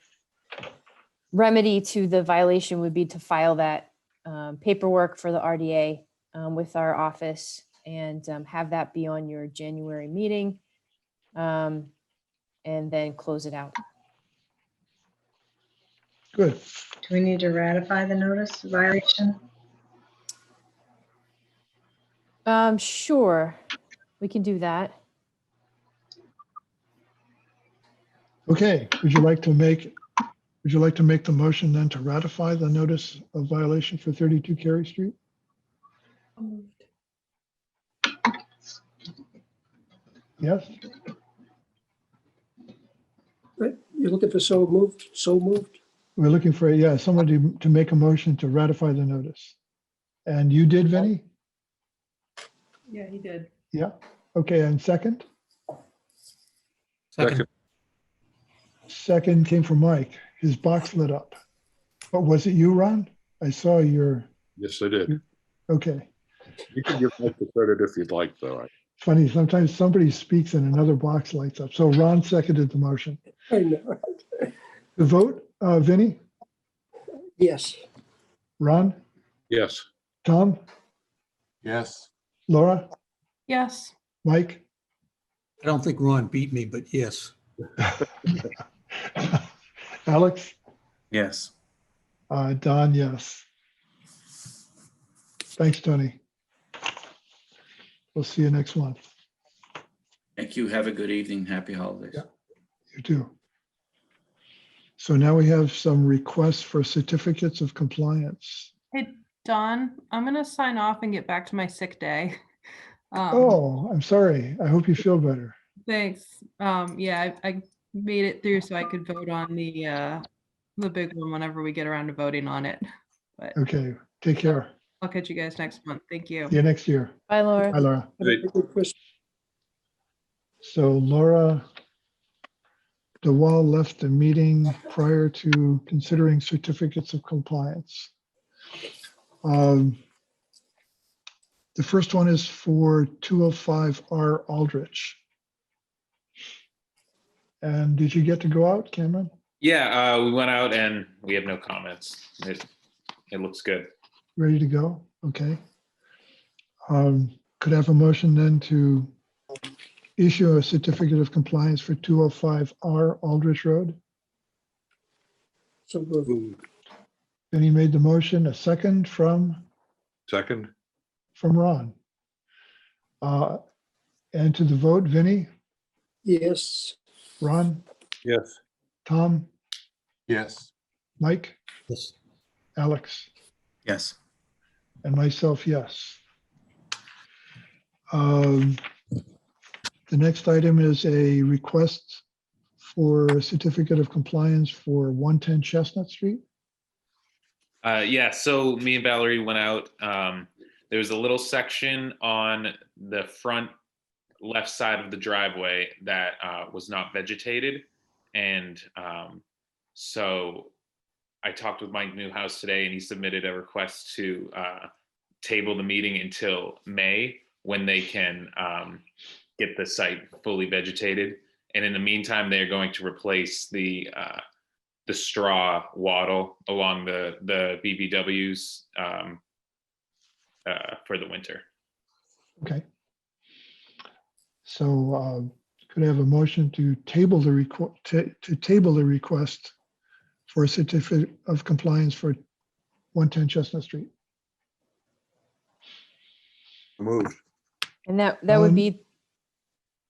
remedy to the violation would be to file that paperwork for the RDA with our office and have that be on your January meeting and then close it out. Good. Do we need to ratify the notice of violation? Sure, we can do that. Okay, would you like to make the motion then to ratify the notice of violation for 32 Cary Street? Yes? But you're looking for so moved? We're looking for, somebody to make a motion to ratify the notice. And you did, Vinny? Yeah, he did. Yeah. Okay, and second? Second. Second came from Mike. His box lit up. But was it you, Ron? I saw your, Yes, I did. okay. You can give Mike the credit if you'd like, though. Funny, sometimes somebody speaks and another box lights up. So Ron seconded the motion. I know. The vote, Vinnie, Yes. Ron, Yes. Tom, Yes. Laura, Yes. Mike, I don't think Ron beat me, but yes. Alex, Yes. Don, yes. Thanks, Tony. We'll see you next month. Thank you. Have a good evening. Happy holidays. Yeah. You too. So now we have some requests for certificates of compliance. Hey, Don, I'm gonna sign off and get back to my sick day. Oh, I'm sorry. I hope you feel better. Thanks. Yeah, I made it through so I could vote on the big one whenever we get around to voting on it. But Okay, take care. I'll catch you guys next month. Thank you. See you next year. Bye, Laura. Bye, Laura. Have a good Christmas. So Laura DeWall left the meeting prior to considering certificates of compliance. The first one is for 205R Aldrich. And did you get to go out, Cameron? Yeah, we went out and we have no comments. It looks good. Ready to go? Okay. Could I have a motion then to issue a certificate of compliance for 205R Aldrich Road? So moved. Then he made the motion, a second from Second? Ron. And to the vote, Vinnie, Yes. Ron, Yes. Tom, Yes. Mike, Yes. Alex, Yes. and myself, yes. The next item is a request for a certificate of compliance for 110 Chestnut Street. Yeah, so me and Valerie went out. There was a little section on the front left side of the driveway that was not vegetated. And so I talked with Mike Newhouse today and he submitted a request to table the meeting until May when they can get the site fully vegetated. And in the meantime, they're going to replace the straw wattle along the BBWs for the winter. Okay. So could I have a motion to table the request for a certificate of compliance for 110 Chestnut Street? Moved. And that would be,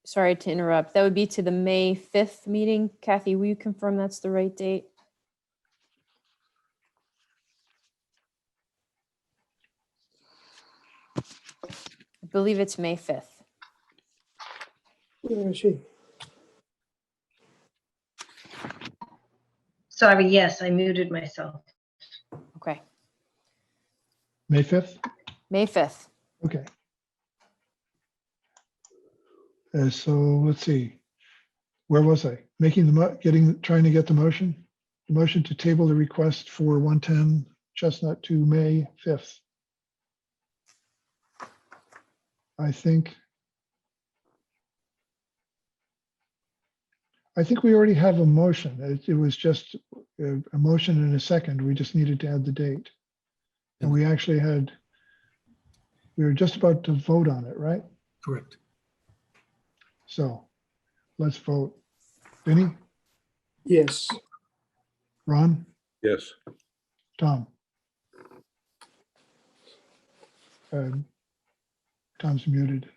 sorry to interrupt, that would be to the May 5th meeting. Kathy, will you confirm that's the right date? I believe it's May 5th. Where is he? Sorry, yes, I muted myself. Okay, May 5th? May 5th. Okay. So let's see. Where was I? Trying to get the motion? The motion to table the request for 110 Chestnut to May 5th. I think we already have a motion. It was just a motion and a second. We just needed to add the date. And we actually we were just about to vote on it, right? Correct. So let's vote. Vinnie, Yes. Ron, Yes. Tom. Tom's muted.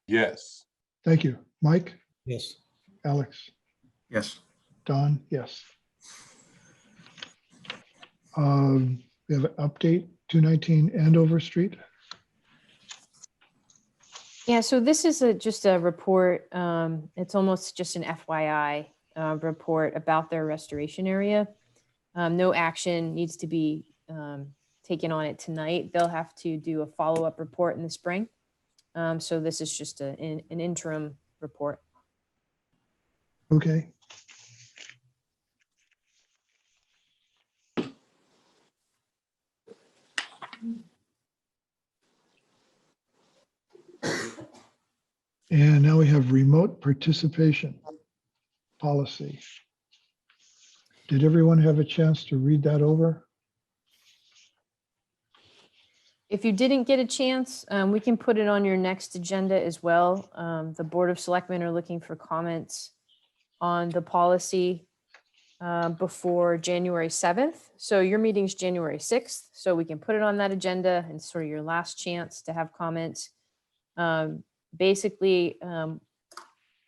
Yes. Thank you. Mike, Yes. Alex, Yes. Don, yes. We have an update, 219 Andover Street. Yeah, so this is just a report. It's almost just an FYI report about their restoration area. No action needs to be taken on it tonight. They'll have to do a follow-up report in the spring. So this is just an interim report. Okay. And now we have remote participation policy. Did everyone have a chance to read that over? If you didn't get a chance, we can put it on your next agenda as well. The Board of Selectmen are looking for comments on the policy before January 7th. So your meeting's January 6th. So we can put it on that agenda and sort of your last chance to have comments. Basically,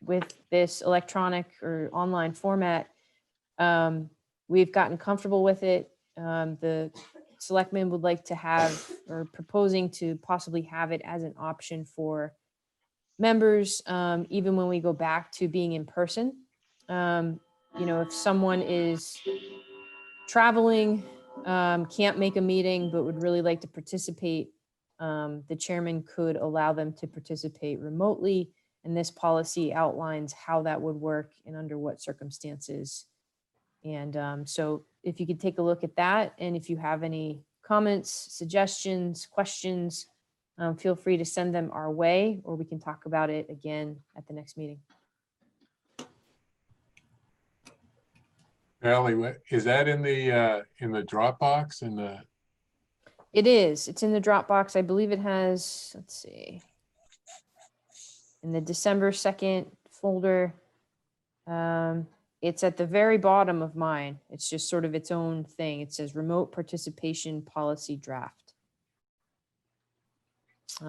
with this electronic or online format, we've gotten comfortable with it. The selectmen would like to have, or proposing to possibly have it as an option for members, even when we go back to being in person. If someone is traveling, can't make a meeting, but would really like to participate, the chairman could allow them to participate remotely. And this policy outlines how that would work and under what circumstances. And so if you could take a look at that, and if you have any comments, suggestions, questions, feel free to send them our way, or we can talk about it again at the next meeting. Valerie, is that in the Dropbox in the? It is. It's in the Dropbox. I believe it has, let's see, in the December 2nd folder. It's at the very bottom of mine. It's just sort of its own thing. It says remote participation policy draft.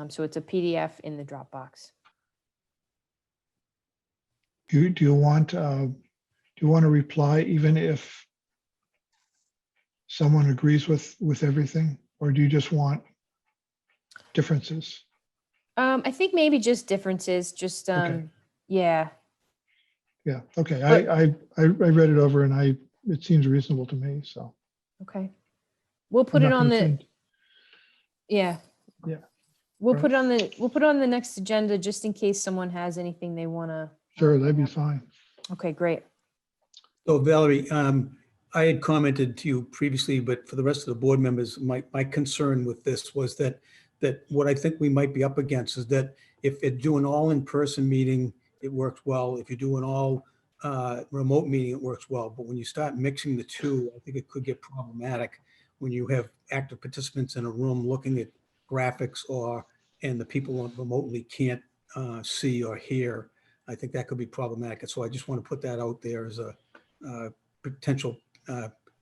So it's a PDF in the Dropbox. Do you want to reply even if someone agrees with everything, or do you just want differences? I think maybe just differences. Just Okay. Yeah. Yeah. Okay. But- I read it over and it seems reasonable to me. So. Okay. We'll I'm put it not on gonna the. send- Yeah. Yeah. We'll Right. put it on the next agenda just in case someone has anything they want to. Sure, that'd be fine. Okay, great. So Valerie, I had commented to you previously, but for the rest of the board members, my concern with this was that what I think we might be up against is that if you do an all in-person meeting, it works well. If you do an all remote meeting, it works well. But when you start mixing the two, I think it could get problematic when you have active participants in a room looking at graphics and the people remotely can't see or hear. I think that could be problematic. And so I just want to put that out there as a potential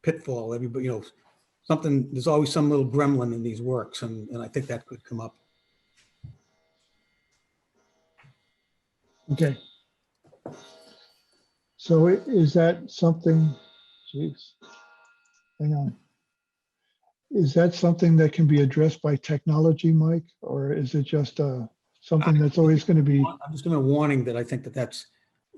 pitfall. Everybody, there's always some little gremlin in these works, and I think that could come up. Okay. So is that something, geez, hang on. Is that something that can be addressed by technology, Mike? Or is it just something that's always going to be? I'm just going to warning that I think that's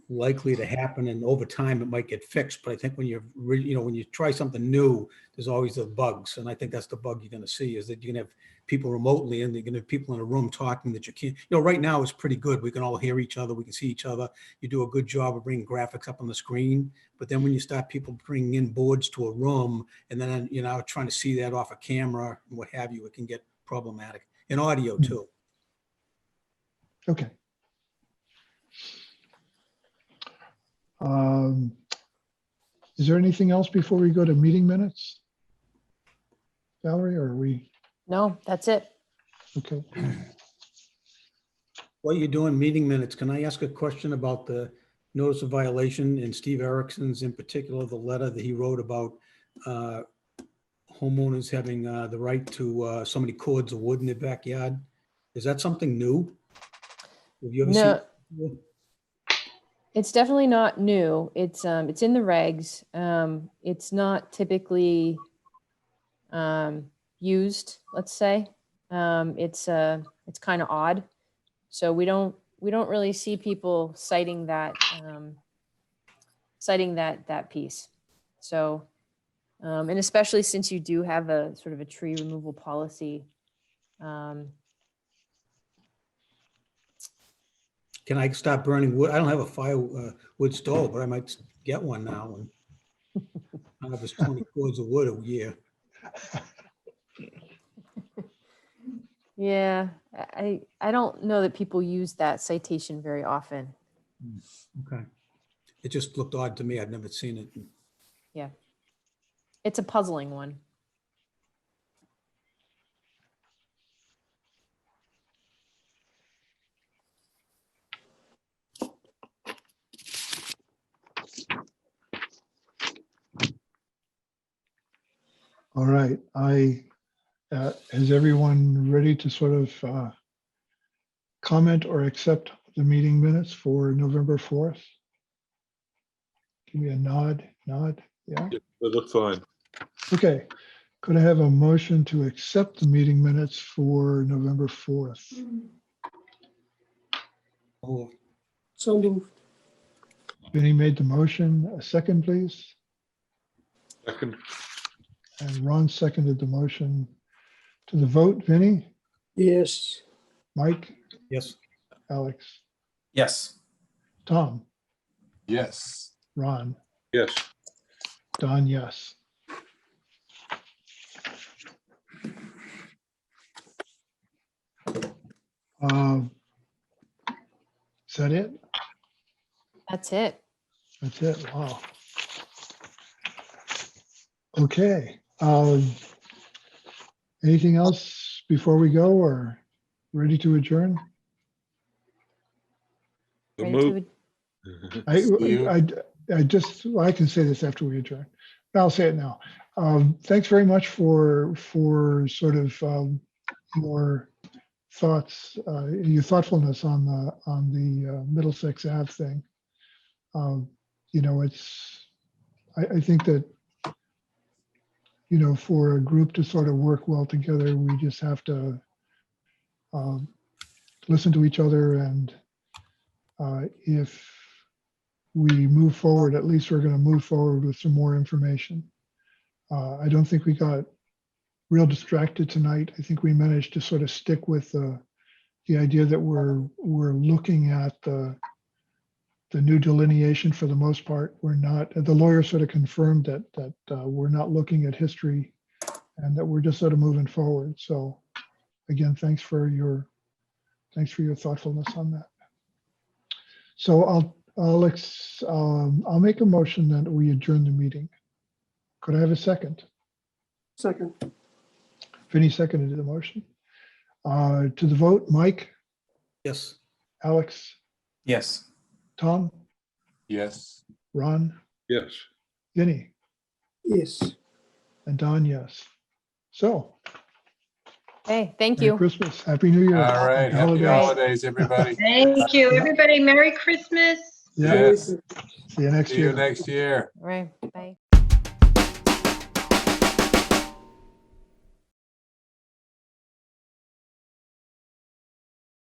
likely to happen, and over time it might get fixed. But I think when when you try something new, there's always the bugs, and I think that's the bug you're going to see, is that you can have people remotely and you're going to have people in a room talking that you can't. Right now it's pretty good. We can all hear each other. We can see each other. You do a good job of bringing graphics up on the screen. But then when you start people bringing in boards to a room, and then trying to see that off a camera and what have you, it can get problematic. And audio too. Okay. Is there anything else before we go to meeting minutes? Valerie, or are we? No, that's it. Okay. While you're doing meeting minutes, can I ask a question about the notice of violation and Steve Erickson's, in particular, the letter that he wrote about homeowners having the right to so many cords of wood in their backyard? Is that something new? Have you ever seen No, it? it's definitely not new. It's in the regs. It's not typically used, let's say. It's kind of odd. So we don't really see people citing that piece. So and especially since you do have a sort of a tree removal policy. Can I stop burning wood? I don't have a firewood stove, but I might get one now. And I have 20 cords of wood a year. Yeah, I don't know that people use that citation very often. Okay. It just looked odd to me. I've never seen it. Yeah. It's a puzzling one. All right, is everyone ready to sort of comment or accept the meeting minutes for November 4th? Give me a nod, yeah? They look fine. Okay, could I have a motion to accept the meeting minutes for November 4th? Oh, So moved. Vinny made the motion. A second, please. Second, And Ron seconded the motion. To the vote, Vinny, Yes. Mike, yes. Alex, Yes. Tom, Yes. Ron, yes. Don, yes. Is that it? That's it. That's it. Wow. Okay. Anything else before we go or ready to adjourn? The Ready move. I can say this after we adjourn. I'll say it now. Thanks very much for sort of your thoughts, your thoughtfulness on the Middlesex Ave thing. You know, I think that, you know, for a group to sort of work well together, we just have to listen to each other, and if we move forward, at least we're going to move forward with some more information. I don't think we got real distracted tonight. I think we managed to sort of stick with the idea that we're looking at the new delineation for the most part. We're not, the lawyer sort of confirmed that we're not looking at history and that we're just sort of moving forward. So again, thanks for your thoughtfulness on that. So I'll make a motion that we adjourn the meeting. Could I have a second? Second. Vinny seconded the motion. To the vote, Mike, Yes. Alex, Yes. Tom, Yes. Ron, Yes. Vinny, Yes. and Don, yes. So, Hey, thank Merry you. Christmas, Happy New Year. All right. Happy holidays, everybody. Thank you, everybody. Merry Christmas. Yeah. Yes. See you next See you year. next year. All right. Bye.